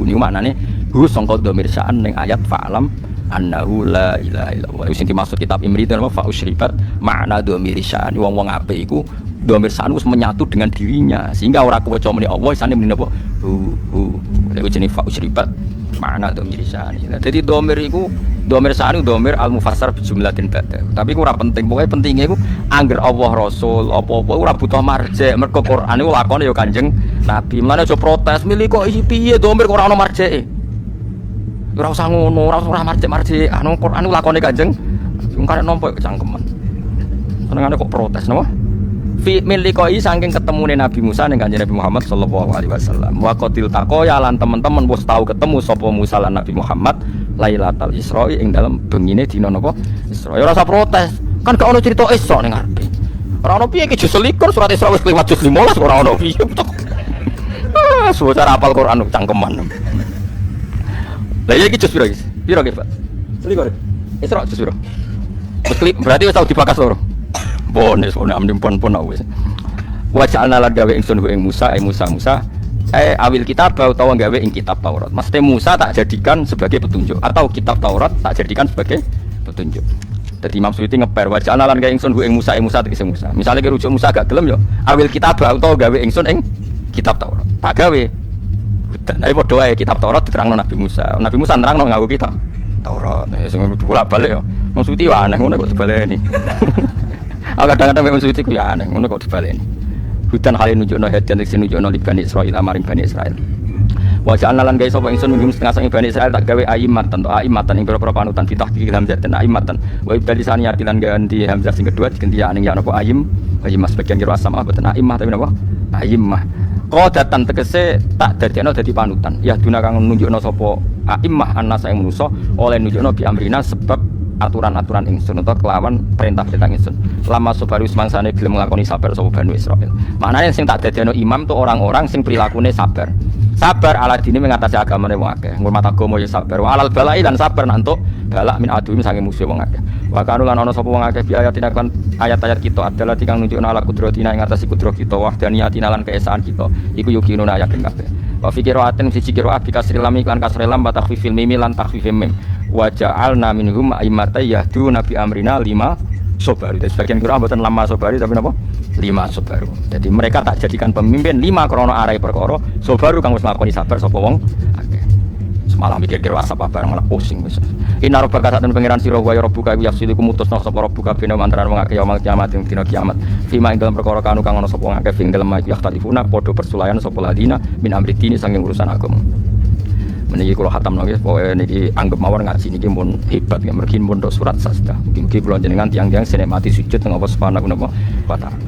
Ini maknanya hu sangka dhamir sya'an ning ayat fa'lam annahu la ilaha illallah. Sing dimaksud kitab Imri itu apa fa usribat makna dhamir sya'an. Wong-wong apik iku dhamir sya'an wis menyatu dengan dirinya sehingga ora kewaca muni Allah isane muni apa hu. Lha jenenge fa usribat makna dhamir sya'an. Jadi dhamir iku dhamir sya'an dhamir al-mufassar bi jumlatin ba'da. Tapi ku ora penting. Pokoke pentinge iku angger Allah Rasul apa-apa ora butuh marjek. Mergo Quran iku lakone ya Kanjeng Nabi. Mulane aja protes, milih kok isi piye dhamir kok ora ono marjeke. Ora usah ngono, ora marjek. Anu Quran iku lakone Kanjeng wong karek nampa kecangkeman. Senengane kok protes napa? Fi milikoi saking ketemune Nabi Musa ning Kanjeng Nabi Muhammad sallallahu alaihi wasallam. Wa qatil taqoya lan teman-teman wis tau ketemu sapa Musa lan Nabi Muhammad Lailatul Isra ing dalem bengine dina napa? Isra. Ya ora usah protes. Kan gak ono cerita Isra ning ngarepe. Ora ono piye iki juz 21 surat Isra wis kliwat juz 15 ora ono piye. Suara apal Quran cangkeman. Lah iki juz piro iki? Piro iki, Pak? 21. Isra juz piro? Berarti wis tau dibakas loro. Bones amne pon wis. Wa ja'alna lan gawe ingsun ing Musa awil kitab utawa gawe ing kitab Taurat. Mesti Musa tak jadikan sebagai petunjuk atau kitab Taurat tak jadikan sebagai petunjuk. Dadi Imam Suyuti ngeper wa ja'alna lan gawe ingsun ing Musa tegese Musa. Misale ki rujuk Musa gak gelem yo awil kitab utawa gawe ingsun ing kitab Taurat. Tak gawe. Tapi padha wae kitab Taurat diterangno Nabi Musa. Nabi Musa nerangno nganggo kitab Taurat. Sing bolak-balik yo. Imam Suyuti aneh ngono kok dibaleni. Kadang-kadang memang suci ku ya aneh, ngono kok dibaleni. Hutan hale nunjukno hadian sing nunjukno li Bani Israil amaring Bani Israil. Wa ja'alna lan gawe sapa ingsun minhum setengah sang Bani Israil tak gawe aimatan ing pira-pira panutan ditahqiq hamzah dan aimatan. Wa ibtalisani atilan ganti hamzah sing kedua diganti aning ya napa aim mas bagian kira asam boten aimah tapi napa aimah. Qadatan tegese tak dadekno dadi panutan. Ya duna kang nunjukno sapa aimah annasa ing manusa oleh nunjukno bi amrina sebab aturan-aturan ingsun atau kelawan perintah-perintah ingsun. Lama sobaru semangsane gelem nglakoni sabar sapa Bani Israil. Maknane sing tak dadekno imam tuh orang-orang sing prilakune sabar. Sabar ala dini mengatasi agamane wong akeh. Ngurmat agama ya sabar. Wa alal balai lan sabar nantuk balak min aduwim sange musuh wong akeh. Wa kanu lan ana sapa wong akeh bi ayatina kan ayat-ayat kita adalah tikang nunjukna ala kudratina ing atase kudrat kita wahdaniyatina lan keesaan kita. Iku yukinuna yakin kabeh. Wa fi qiraatin siji qiraat bi kasril lam lan kasril lam wa takhfifil mim lan takhfifil mim. Wa ja'alna minhum a'immatan yahduna bi amrina lima sobaru. Sebagian qiraat mboten lama sobari tapi napa? 5 sobaru. Jadi mereka tak jadikan pemimpin 5 krana arai perkara sobaru kang wis nglakoni sabar sapa wong akeh. Semalam mikir-mikir WhatsApp bareng malah pusing wis. Inna rabbaka satun pangeran sira wa ya rabbuka yafsilu kumutusna sapa rabbuka bina antarané wong akeh yaumul kiamat ing dina kiamat. Fima ing dalam perkara kanu kang ana sapa wong akeh ing dalem yaktalifuna padha persulayan sapa ladina min amri dini saking urusan agama. Meniki kula khatam nggih pokoke niki anggap mawon ngaji niki pun hebat nggih mergi pun surat sastra. Mugi-mugi kula jenengan tiyang-tiyang sinemati sujud teng Allah Subhanahu wa taala.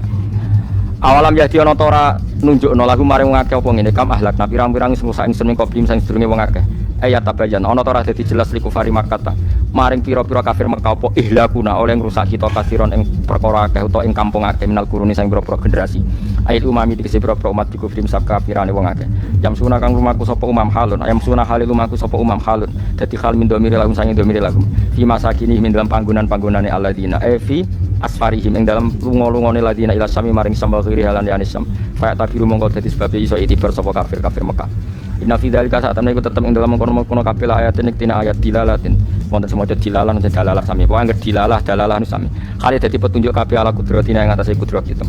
Awalam ya ana ta ora nunjukno lagu maring wong akeh apa ngene kam ahlak nabi pirang-pirang sing rusak ingsun ing koplim sing sedurunge wong akeh. Ayat tabayan ana ta ora dadi jelas liku fari Makkah maring pira-pira kafir Mekah apa ihlakuna oleh ngrusak kita kasiron ing perkara akeh utawa ing kampung akeh minal kuruni sing pira-pira generasi. Ayat umami dikese pira-pira umat dikufrim sak kafirane wong akeh. Jam sunah kang lumaku sapa umam halun ayam sunah halil lumaku sapa umam halun dadi hal min domiri lakum sange domiri lakum fi masakini min dalam panggonan-panggonane alladzina fi asfarihim ing dalam lunga-lungane ladina ila sami maring sambal kiri halan ya anisam fa tabiru mongko dadi sebab iso itibar sapa kafir Mekah. Inna fi dzalika saat temne iku tetep ing dalam mengkono-mengkono kabeh ayatin tina ayat dilalatin wonten semoga dilalah lan dalalah sami pokoke angger dalalah nu sami kali dadi petunjuk kabeh ala kudratina ing atase kudrat kita.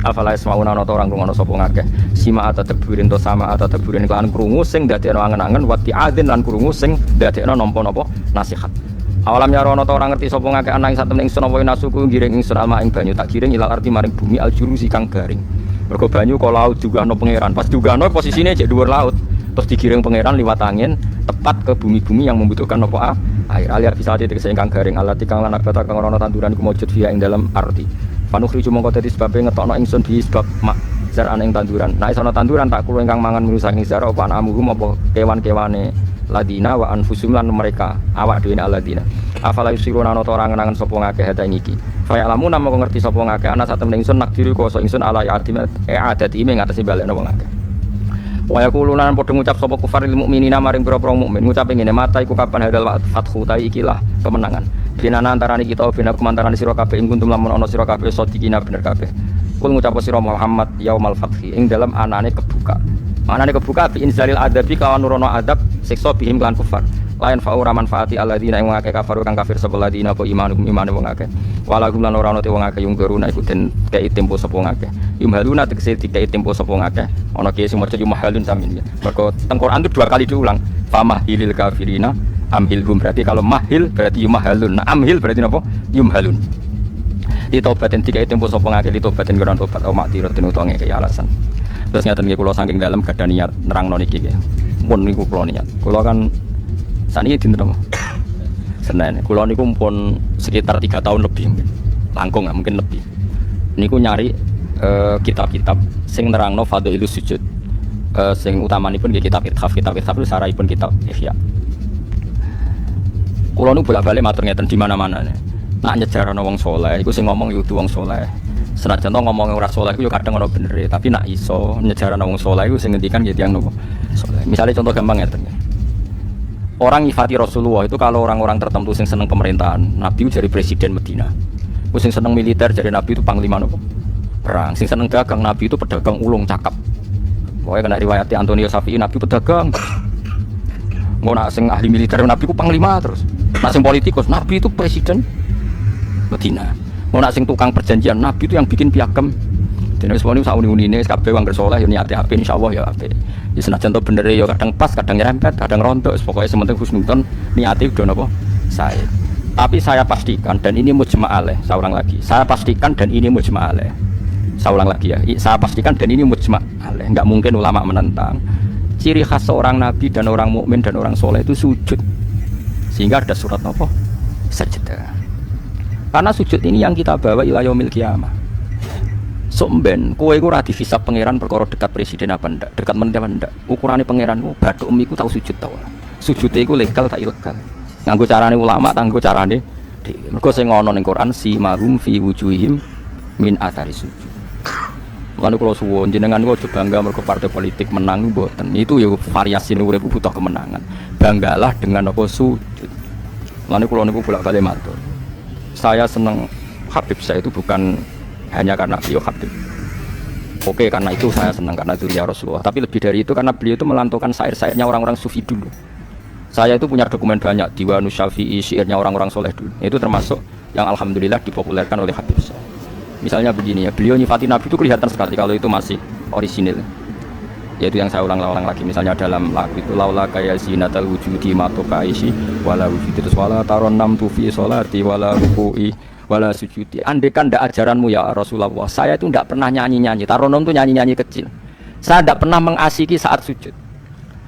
Afala ismauna ana orang krungono sapa ngakeh sima atateburin to sama atateburin lan krungu sing dadekno angen-angen wati adin lan krungu sing dadekno nampa-nampa nasihat. Awalam nyarono ta ora ngerti sapa ngakeh ana ing satemene ingsun apa nasuku giring ingsun alma ing banyu tak giring ilal arti maring bumi aljurusi kang garing. Mergo banyu kok laut dugano pangeran. Pas dugano posisine cek dhuwur laut. Terus digiring pangeran liwat angin tepat ke bumi-bumi yang membutuhkan apa air aliar bisa tegese ingkang garing alati kang lan akbata kang ana tanduran iku mujud via ing dalam arti. Panukhriju mongko dadi sebabe ngetokno ingsun bi sebab mak zaran ing tanduran. Nek ana tanduran tak kulo ingkang mangan mirusak ing zara apa amuhum apa kewan-kewane ladina wa anfusum lan mereka awak dhewe aladina. Afala yusiruna ana ta ora ngenangen sapa ngakeh hata iki. Fa ya'lamu namo ngerti sapa ngakeh ana satemene ingsun nakdiri kuwasa ingsun ala adati ing ngatasi balekno wong akeh. Wa yaquluna padha ngucap sapa kufar lil mukminina maring pira-pira mukmin ngucap ngene mata iku kapan hadal fathu ta ikilah kemenangan. Binana antarane kita bina kumantarane sira kabeh ing kuntum lamun ana sira kabeh sodikina bener kabeh. Kul ngucap sira Muhammad yaumal fathi ing dalam anane kebuka. Anane kebuka bi inzalil adabi kawan nurono adab siksa bihim lan kufar. Lain fa'ura manfaati alladzina ing akeh kafaru kang kafir sapa ladina apa imanuhum imane wong akeh. Walahum lan ora ono te wong akeh yung geruna iku den kei tempo sapa wong akeh. Yumhaluna tegese dikei tempo sapa wong akeh. Ana kiye sing maca yumhalun samin ya. Mergo teng Quran itu 2 kali diulang. Famahilil kafirina amhilhum berarti kalau mahil berarti yumhalun. Nah, amhil berarti napa? Yumhalun. Ditobatin dikei tempo sapa ngakeh ditobatin karo tobat au makdiratun utawa ngekei alasan. Terus ngaten nggih kula saking dalem gadah niat nerangno niki nggih. Mun niku kula niat. Kula kan saniki dinten apa? Senin. Kula niku pun sekitar 3 tahun lebih mungkin. Langkung mungkin lebih. Niku nyari kitab-kitab sing nerangno fadhailus sujud. Sing utamanipun nggih kitab kitab itu sarahipun kitab Ihya. Kula niku bolak-balik matur ngeten di mana-mana. Nak nyejarno wong saleh iku sing ngomong yo wong saleh. Senajan to ngomong ora saleh iku yo kadang ora bener, tapi nak iso nyejarno wong saleh iku sing ngendikan nggih tiyang nopo saleh. Misale contoh gampang ngeten. Orang nyifati Rasulullah itu kalau orang-orang tertentu sing seneng pemerintahan, Nabi jadi presiden Medina. Sing seneng militer jadi Nabi itu panglima nopo perang. Sing seneng dagang Nabi itu pedagang ulung cakap. Pokoknya kena riwayat Antonio Safi'i Nabi pedagang. Ngono sing ahli militer Nabi ku panglima terus. Nak sing politikus Nabi itu presiden Medina. Ngono sing tukang perjanjian Nabi itu yang bikin piagam. Dene wis sak uni-unine kabeh wong saleh yo niate apik insyaallah ya apik. Ya senajan to bener ya kadang pas, kadang nyerempet, kadang rontok, pokoknya sementing husnudzon niate udah napa sae. Tapi saya pastikan dan ini mujma' alaih, saya ulang lagi. Saya pastikan dan ini mujma' alaih. Saya ulang lagi ya. Saya pastikan dan ini mujma' alaih. Enggak mungkin ulama menentang. Ciri khas seorang nabi dan orang mukmin dan orang soleh itu sujud. Sehingga ada surat apa? Sajdah. Karena sujud ini yang kita bawa ila yaumil qiyamah. Somben, kowe iku ora dihisab pangeran perkara dekat presiden apa ndak, dekat menteri apa ndak. Ukurane pangeranmu bathuk iku tau sujud ta ora. Sujude iku legal tak ilegal. Nganggo carane ulama, nganggo carane dhewe. Mergo sing ana ning Quran si marum fi wujuhihim min athari sujud. Lan kula suwun jenengan niku aja bangga mergo partai politik menang mboten. Itu ya variasi urip butuh kemenangan. Banggalah dengan apa sujud. Lan kula niku bolak-balik matur. Saya seneng Habib saya itu bukan hanya karena beliau Habib. Oke, karena itu saya senang karena dzurriyyah Rasulullah. Tapi lebih dari itu karena beliau itu melantungkan syair-syairnya orang-orang sufi dulu. Saya itu punya dokumen banyak Diwanus Syafi'i, syairnya orang-orang soleh dulu. Itu termasuk yang alhamdulillah dipopulerkan oleh Habib saya. Misalnya begini ya, beliau nyifati Nabi itu kelihatan sekali kalau itu masih orisinil. Yaitu yang saya ulang-ulang lagi. Misalnya dalam lagu itu laula kaya zinatal wujudi matoka isi wala wujudi terus wala taron nam tufi sholati wala ruku'i wala sujudi. Andaikan ndak ajaranmu ya Rasulullah, saya itu ndak pernah nyanyi-nyanyi. Taronom itu nyanyi-nyanyi kecil. Saya ndak pernah mengasiki saat sujud.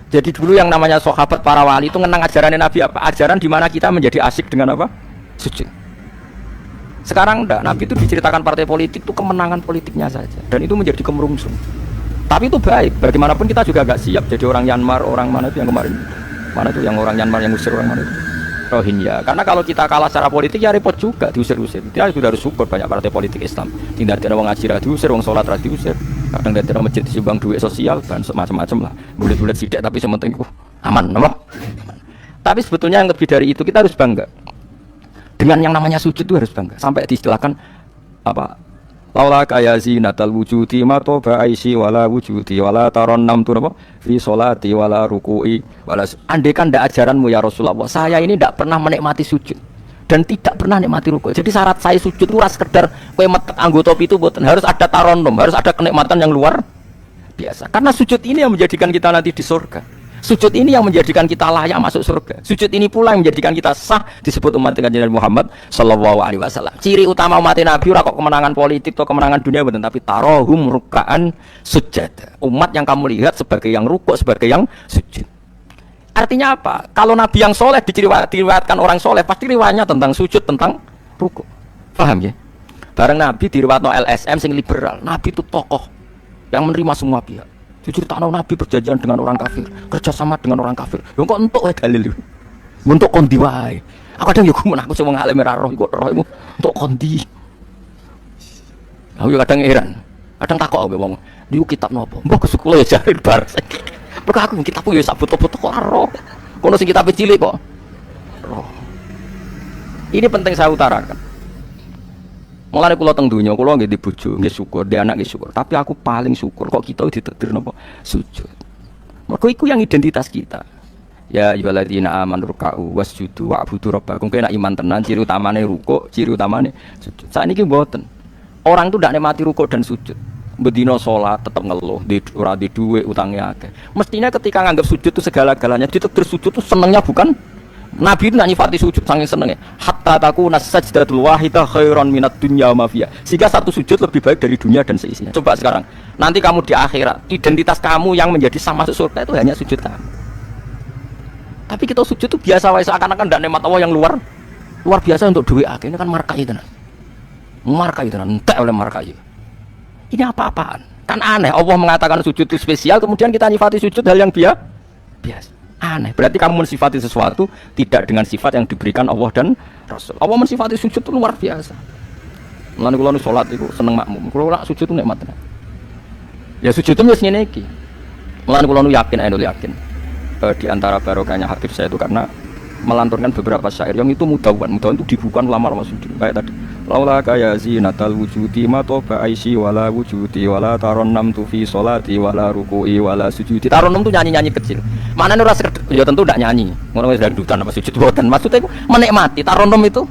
Jadi dulu yang namanya sahabat para wali itu ngenang ajaran Nabi apa? Ajaran di mana kita menjadi asik dengan apa? Sujud. Sekarang ndak. Nabi itu diceritakan partai politik itu kemenangan politiknya saja. Dan itu menjadi kemerungsung. Tapi itu baik. Bagaimanapun kita juga agak siap jadi orang Myanmar, orang mana itu yang kemarin? Mana itu yang orang Myanmar yang usir orang mana itu? Rohingya. Karena kalau kita kalah secara politik ya repot juga diusir-usir. Kita sudah harus syukur banyak partai politik Islam. Tidak ada orang ngaji diusir, orang sholat diusir. Kadang tidak ada masjid disumbang duit sosial dan macam-macam lah. Bulat-bulat sidik tapi sementing itu aman, apa? Tapi sebetulnya yang lebih dari itu kita harus bangga. Dengan yang namanya sujud itu harus bangga. Sampai diistilahkan apa? Laula kaya zinatal wujudi matoba aisi wala wujudi wala taronnam tu apa fi sholati wala ruku'i wala. Andaikan ndak ajaranmu ya Rasulullah, saya ini ndak pernah menikmati sujud dan tidak pernah nikmati ruku'. Jadi syarat saya sujud itu ora sekedar kowe metek anggota itu mboten, harus ada taronnum, harus ada kenikmatan yang luar biasa. Karena sujud ini yang menjadikan kita nanti di surga. Sujud ini yang menjadikan kita layak masuk surga. Sujud ini pula yang menjadikan kita sah disebut umat Nabi Muhammad sallallahu alaihi wasallam. Ciri utama umat Nabi ora kok kemenangan politik atau kemenangan dunia betul, tapi tarohum ruk'an sujud. Umat yang kamu lihat sebagai yang rukuk, sebagai yang sujud. Artinya apa? Kalau Nabi yang soleh diriwayatkan orang soleh, pasti riwayatnya tentang sujud, tentang rukuk. Paham ya? Bareng Nabi diriwayatno LSM sing liberal. Nabi itu tokoh yang menerima semua pihak. Diceritakan Nabi perjanjian dengan orang kafir, kerjasama dengan orang kafir. Yo kok entuk wae dalil. Untuk kondi wae. Aku kadang yo gumun aku sing ngalem ora roh iku rohmu untuk kondi. Aku yo kadang heran. Kadang takok aku wong, niku kitab napa? Mbok kesukulo ya jare bar. Mergo aku kitabku yo sak foto-foto kok ora roh. Kono sing kitab cilik kok. Roh. Ini penting saya utarakan. Mulane kula teng donya, kula nggih di bojo, nggih syukur, di anak nggih syukur. Tapi aku paling syukur kok kita ditakdir napa sujud. Mergo iku yang identitas kita. Ya ayyuhalladzina amanu ruk'u wasjudu wa'budu rabbakum. Kena iman tenan, ciri utamane rukuk, ciri utamane sujud. Saiki mboten. Orang itu ndak nikmati rukuk dan sujud. Bedino sholat tetap ngeluh, ora di duwe utangnya akeh. Mestinya ketika nganggap sujud itu segala-galanya, ditakdir sujud itu senengnya bukan Nabi itu nyifati sujud saking senengnya. Hatta takuna sajdatul wahidah khairan minad dunya wa ma fiha. Sehingga satu sujud lebih baik dari dunia dan seisinya. Coba sekarang, nanti kamu di akhirat, identitas kamu yang menjadi sah masuk surga itu hanya sujud kamu. Tapi kita sujud itu biasa wae seakan-akan ndak nikmat Allah yang luar biasa untuk duwe akeh. Ini kan markai tenan. Markai tenan, entek oleh markai. Ini apa-apaan? Kan aneh, Allah mengatakan sujud itu spesial, kemudian kita nyifati sujud hal yang biasa. Aneh, berarti kamu mensifati sesuatu tidak dengan sifat yang diberikan Allah dan Rasul. Allah mensifati sujud itu luar biasa. Mulane kula nu salat iku seneng makmum. Kula sujud itu nikmat tenan. Ya sujud itu wis ngene iki. Mulane kula nu yakin di antara barokahnya Habib saya itu karena melanturkan beberapa syair yang itu mudawan itu dibukukan ulama-ulama sujud kayak tadi. Laula kaya zinatal wujudi ma toba aisi wala wujudi wala taronnam tu fi sholati wala ruku'i wala sujudi. Taronnam tu nyanyi-nyanyi kecil. Manane ora sekedhik ya tentu ndak nyanyi. Ngono wis dangdutan apa sujud boten. Maksudnya iku menikmati taronnam itu.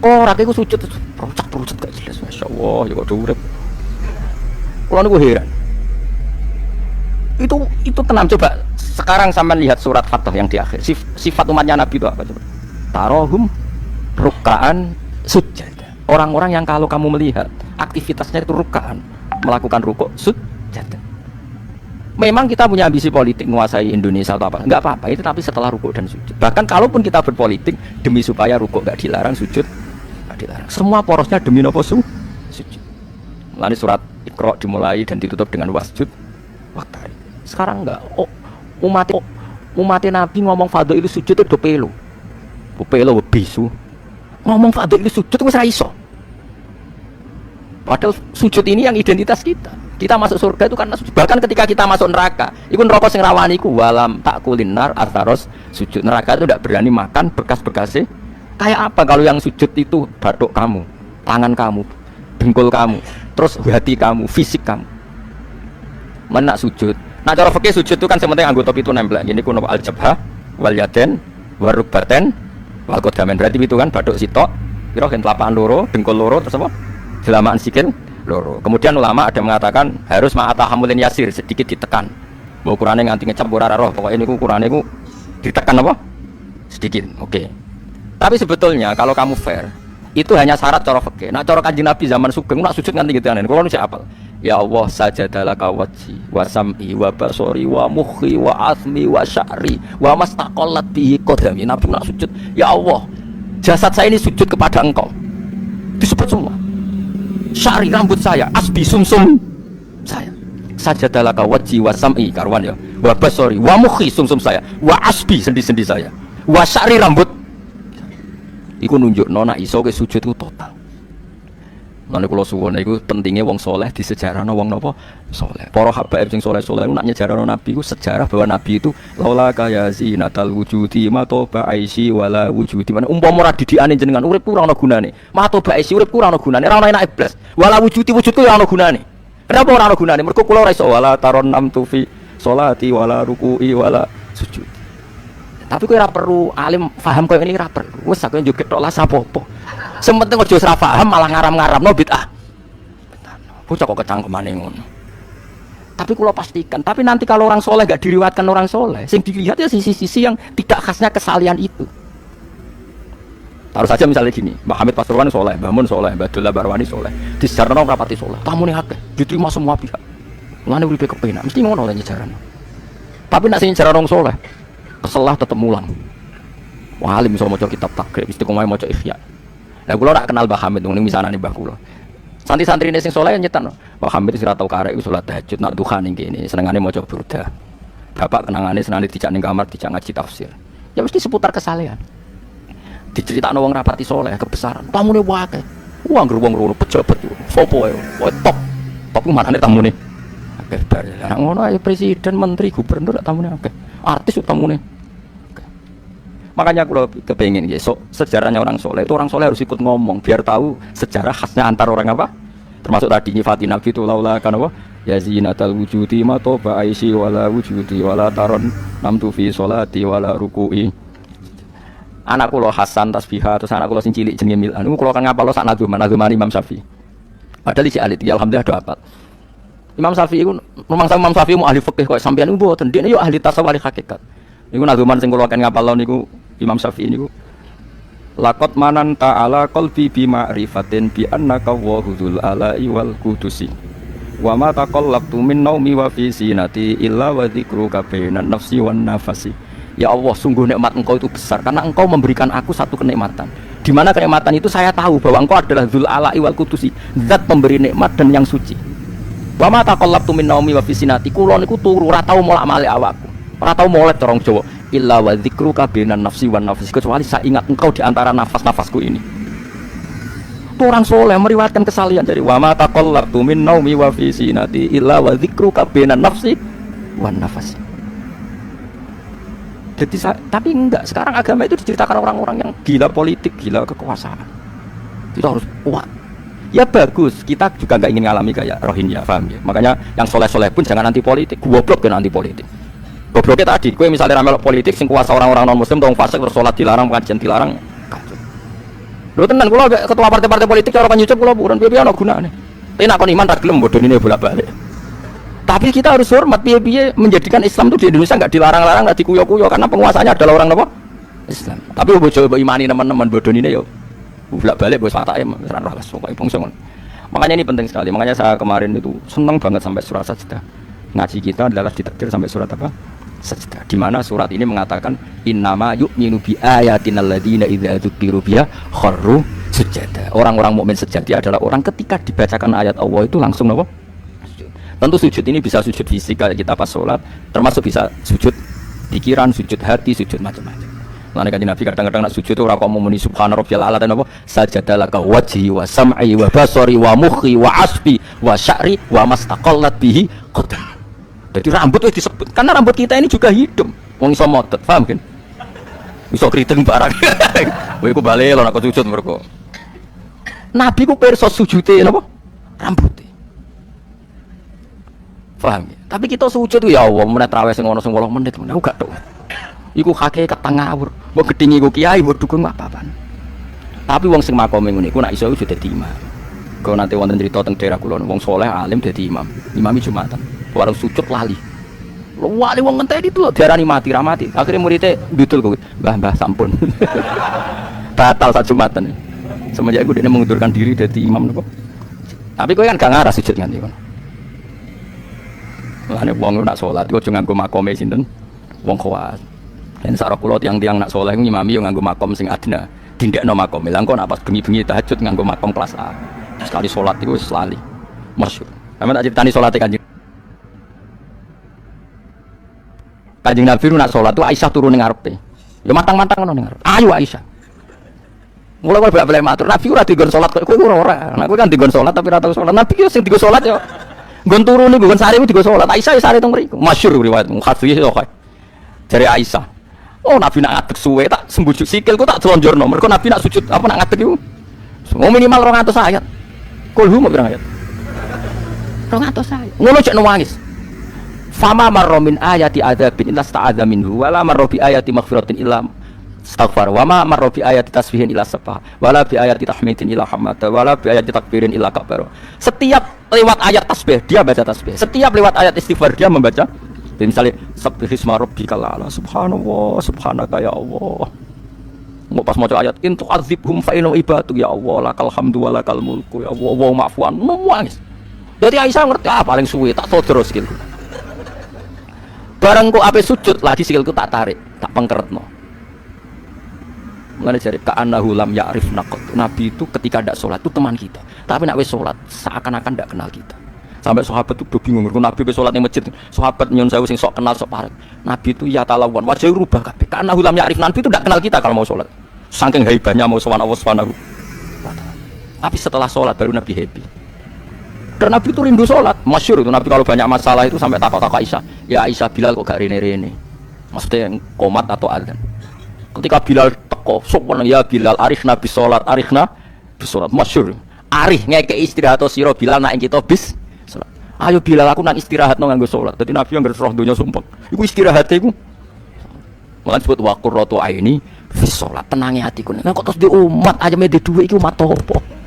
Oh, ora iku sujud perucet gak jelas. Masyaallah ya kok urip. Kulo niku heran. Itu tenang coba. Sekarang sampean lihat surat Fatah yang di akhir. Sifat umatnya Nabi itu apa coba? Tarohum ruk'an sujud. Orang-orang yang kalau kamu melihat aktivitasnya itu ruk'an, melakukan rukuk sujud. Memang kita punya ambisi politik menguasai Indonesia atau apa? Enggak apa-apa itu, tapi setelah rukuk dan sujud. Bahkan kalaupun kita berpolitik demi supaya rukuk enggak dilarang, sujud enggak dilarang. Semua porosnya demi napa sujud. Lalu surat Iqra dimulai dan ditutup dengan wasjud waqtarib. Sekarang enggak. Umat Nabi ngomong fadhil itu sujud itu pelo bisu. Ngomong fadhil itu sujud wis ra iso. Padahal sujud ini yang identitas kita. Kita masuk surga itu karena sujud. Bahkan ketika kita masuk neraka, iku neraka sing rawani iku walam takulinar atharos sujud. Neraka itu tidak berani makan bekas-bekasnya. Kayak apa kalau yang sujud itu batuk kamu, tangan kamu, dengkul kamu, terus hati kamu, fisik kamu. Menak sujud. Nah cara fikih sujud itu kan sementing anggota itu nempel. Gini kuno al-jabhah wal yaden warubbaten wal qadamen. Berarti itu kan batuk sitok, kira gen telapak loro, dengkul loro terus apa? Jelamaan sikil loro. Kemudian ulama ada mengatakan harus ma'atahamulin yasir, sedikit ditekan. Bahwa ukurane nganti ngecap ora roh, pokoknya niku ukurane niku ditekan apa? Sedikit. Oke. Tapi sebetulnya kalau kamu fair, itu hanya syarat cara fikih. Nah cara Kanjeng Nabi zaman Sugeng nak sujud nganti gitu aneh. Kulo nu sik apal. Ya Allah sajadalaka wajhi wa sam'i wa basori wa mukhi wa asmi wa sya'ri wa mastaqallat bihi qadami. Nabi nak sujud, ya Allah jasad saya ini sujud kepada engkau. Disebut semua. Sya'ri rambut saya, asbi sumsum saya. Sajadalaka wajhi wa sam'i karwan ya. Wa basori wa mukhi sumsum saya. Wa asbi sendi-sendi saya. Wa sya'ri rambut. Iku nunjukno nek iso ke sujud itu total. Lan kula suwun iku pentingnya wong saleh di sejarahna wong napa saleh. Para habaib sing saleh-saleh nak nyejarahno nabi iku sejarah bahwa nabi itu laula kaya zinatal wujudi ma toba aisi wala wujudi. Mana umpama ora didikane jenengan urip ora ana gunane. Ma toba aisi urip ora ana gunane, ora ana enak iblis. Wala wujudi wujudku ora ana gunane. Kenapa ora ana gunane? Mergo kula ora iso wala taronnam tu fi sholati wala ruku'i wala sujud. Tapi kowe ora perlu alim paham koyo ini ora perlu. Wis aku njoget tok lah sapopo. Sementing aja ora paham malah ngaram-ngaramno bid'ah. Bocah kok kecangkemane ngono. Tapi kula pastikan, tapi nanti kalau orang soleh gak diriwayatkan orang soleh, sing dilihat ya sisi-sisi yang tidak khasnya kesalian itu. Taruh saja misalnya gini, Mbak Hamid Pasuruan soleh, Mbak Mun soleh, Mbak Abdullah Barwani soleh, di sejarah orang rapati soleh, tamune akeh, diterima semua pihak. Mulane uripe kepenak, mesti ngono lho nyejarane. Tapi nek sing nyejarah orang soleh, keselah tetep mulang. Wah, alim iso maca kitab takrib, mesti komae maca Ihya. Lah kula ora kenal Mbah Hamid ning misanane Mbah kula. Santri-santrine sing saleh nyetan. Mbah Hamid wis ora tau karek iku salat tahajud nak duha ning kene, senengane maca burda. Bapak kenangane senane dijak ning kamar dijak ngaji tafsir. Ya mesti seputar kesalehan. Diceritakno wong rapati saleh kebesaran. Tamune wae. Wong ngono pejabat yo. Sopo ae. Top. Top ku manane tamune. Akeh bar. Lah ngono ae presiden, menteri, gubernur tamune akeh. Artis tamune. Makanya kalau kepengen so, sejarahnya orang soleh itu orang soleh harus ikut ngomong biar tahu sejarah khasnya antar orang apa. Termasuk tadi nyifati Nabi itu laula kan apa? Ya zinatal wujudi ma toba aisi wala wujudi wala taron namtu fi sholati wala ruku'i. Anak kula Hasan tasbihah terus anak kula sing cilik jenenge Milan. Niku kula kan ngapalo sak nadzuman Imam Syafi'i. Padahal iki ahli alhamdulillah do hafal. Imam Syafi'i iku memang sama Imam Syafi'i mu ahli fikih kok sampeyan niku mboten. Dene yo ahli tasawuf ahli hakikat. Niku nadzuman sing kula kan ngapalo niku Imam Syafi'i niku laqad manan ta'ala qalbi bi ma'rifatin bi annaka wa hudul ala'i wal qudusi wa ma taqallabtu min naumi wa fi sinati illa wa dzikruka bainan nafsi wan nafasi. Ya Allah, sungguh nikmat engkau itu besar karena engkau memberikan aku satu kenikmatan di mana kenikmatan itu saya tahu bahwa engkau adalah dzul ala'i wal qudusi, zat pemberi nikmat dan yang suci. Wa ma taqallabtu min naumi wa fi sinati, kula niku turu ora tau molak-malik awakku, ora tau molek orang Jawa. Illa wa dzikruka bainan nafsi wan nafsi, kecuali saya ingat engkau di antara nafas-nafasku ini. Itu orang soleh meriwayatkan kesalian dari wa ma taqallabtu min naumi wa fi sinati illa wa dzikruka bainan nafsi wan nafsi. Jadi tapi enggak, sekarang agama itu diceritakan orang-orang yang gila politik, gila kekuasaan. Itu harus kuat. Ya bagus, kita juga enggak ingin ngalami kayak Rohingya, paham ya? Makanya yang soleh-soleh pun jangan anti politik, goblok kan anti politik. Gobloknya tadi, kue misalnya ramelok politik, sing kuasa orang-orang non muslim, dong fasik, bersolat dilarang, pengajian dilarang, kacau. Lho tenan, kalau ketua partai-partai politik, orang nyucup, kalau bukan piye-piye no gunane. Tapi nak kon iman tak gelem bodoh ini bolak-balik. Tapi kita harus hormat piye-piye menjadikan Islam itu di Indonesia nggak dilarang-larang, nggak dikuyo-kuyo, karena penguasanya adalah orang apa? Islam. Tapi coba imani teman-teman bodoh ini yo, bolak-balik bos fatake, serah lah, pokoknya bongsong. Makanya ini penting sekali. Makanya saya kemarin itu senang banget sampai surat sajdah. Ngaji kita adalah ditakdir sampai surat apa? Sajdah, di mana surat ini mengatakan innama yu'minu bi ayatinal ladzina idza dzukiru biha kharru sujada. Orang-orang mukmin sejati adalah orang ketika dibacakan ayat Allah itu langsung apa? Sujud. Tentu sujud ini bisa sujud fisik kayak kita pas sholat, termasuk bisa sujud pikiran, sujud hati, sujud macam-macam. Lalu kan Nabi kadang-kadang nak sujud itu orang kok muni subhana rabbiyal a'la dan apa? Sajadalaka wajhi wa sam'i wa basari wa mukhi wa asbi wa sya'ri wa mastaqallat bihi qadam. Jadi rambut itu disebut karena rambut kita ini juga hidup. Wong iso motot, paham kan? Iso kriting barang. Kowe iku bali lho nek sujud mergo. Nabi ku pirsa sujude napa? Rambuté. Paham ya? Tapi kita sujud ya Allah, menit traweh sing ono sing 8 menit, aku gak tok. Iku hakikat ngawur. Mbok gedhingi iku kiai, mbok dukun apa-apaan. Tapi wong sing makome ngene iku nek iso sujud dadi imam. Kau nanti wonten cerita teng daerah kula wong saleh alim dadi imam. Imami Jumatan. Warung sujud lali. Wali wong ngenteni itu diarani mati ra mati. Akhire muridé ndudul kok. Mbah sampun. Batal sak Jumatan. Semenjak iku dene mengundurkan diri dadi imam napa. Tapi kowe kan gak ngarah sujud nganti kono. Lane wong nak salat iku aja nganggo makome sinten? Wong khawas. Yen sak kula tiang-tiang nak saleh ngimami yo nganggo makom sing adna. Dindekno makome. Lah engko nak pas bengi-bengi tahajud nganggo makom kelas A. Sekali salat iku wis lali. Masyhur. Sampe tak critani salate Kanjeng Nabi nak sholat tuh Aisyah turun ning ngarepe. Ya matang-matang ngono ning ngarep. Ayo Aisyah. Mulai balik matur. Nabi ora digon sholat kok kowe ora. Nah kowe kan digon sholat tapi ora tau sholat. Nabi ki sing digon sholat ya. Nggon turu niku nggon sare digon sholat. Aisyah ya sare teng mriku. Masyhur riwayat mukhadis yo kok. Jare Aisyah. Oh Nabi nak ngadeg suwe tak sembujuk sikilku tak slonjorno. Mergo Nabi nak sujud apa nak ngadeg iku. Minimal 200 ayat. Kulhu mau pirang ayat? 200 ayat. Ngono cek nangis. Fama marra min ayati adzabin illa sta'adza minhu wala marra bi ayati maghfiratin illa astaghfar wa ma marra bi ayati tasbihin illa sabah wala bi ayati tahmidin illa hamada wala bi ayati takbirin illa kabara. Setiap lewat ayat tasbih dia baca tasbih. Setiap lewat ayat istighfar dia membaca. Jadi misalnya subhisma rabbikal a'la subhanallah subhanaka ya Allah. Mau pas maca ayat in tu'adzibhum fa inna ibadu ya Allah lakal hamdu wa lakal mulku ya Allah wa ma'fuan nangis. Jadi Aisyah ngerti paling suwe tak sodro skillku. Barang kok ape sujud lagi sikilku tak tarik, tak pengkeretno. Mulane jare ka'annahu lam ya'rif naqat. Nabi itu ketika ndak salat itu teman kita. Tapi nek wis salat seakan-akan ndak kenal kita. Sampai sahabat itu bingung, mergo Nabi wis salat ning masjid. Sahabat nyun sewu sing sok kenal sok parek. Nabi itu ya talawan, wajah rubah kabeh. Ka'annahu lam ya'rif. Nabi itu ndak kenal kita kalau mau salat. Saking haibahnya mau sowan Allah Subhanahu. Tapi setelah salat baru Nabi happy. Dan Nabi itu rindu sholat, masyhur itu Nabi kalau banyak masalah itu sampai takut-takut Aisyah. Ya Aisyah Bilal kok gak rene-rene. Maksudnya yang komat atau adzan. Ketika Bilal teko, sopan ya Bilal, arifna bis salat, arifna bis salat. Masyhur. Arif ngeke istirahat sira Bilal nak kita bis salat. Ayo Bilal aku nang istirahat nang nganggo salat. Dadi Nabi yang roh donya sumpek. Iku istirahat iku. Malah disebut waqur ratu aini fi salat. Tenange atiku. Nek kok terus di umat ayame di dhuwit iku umat apa?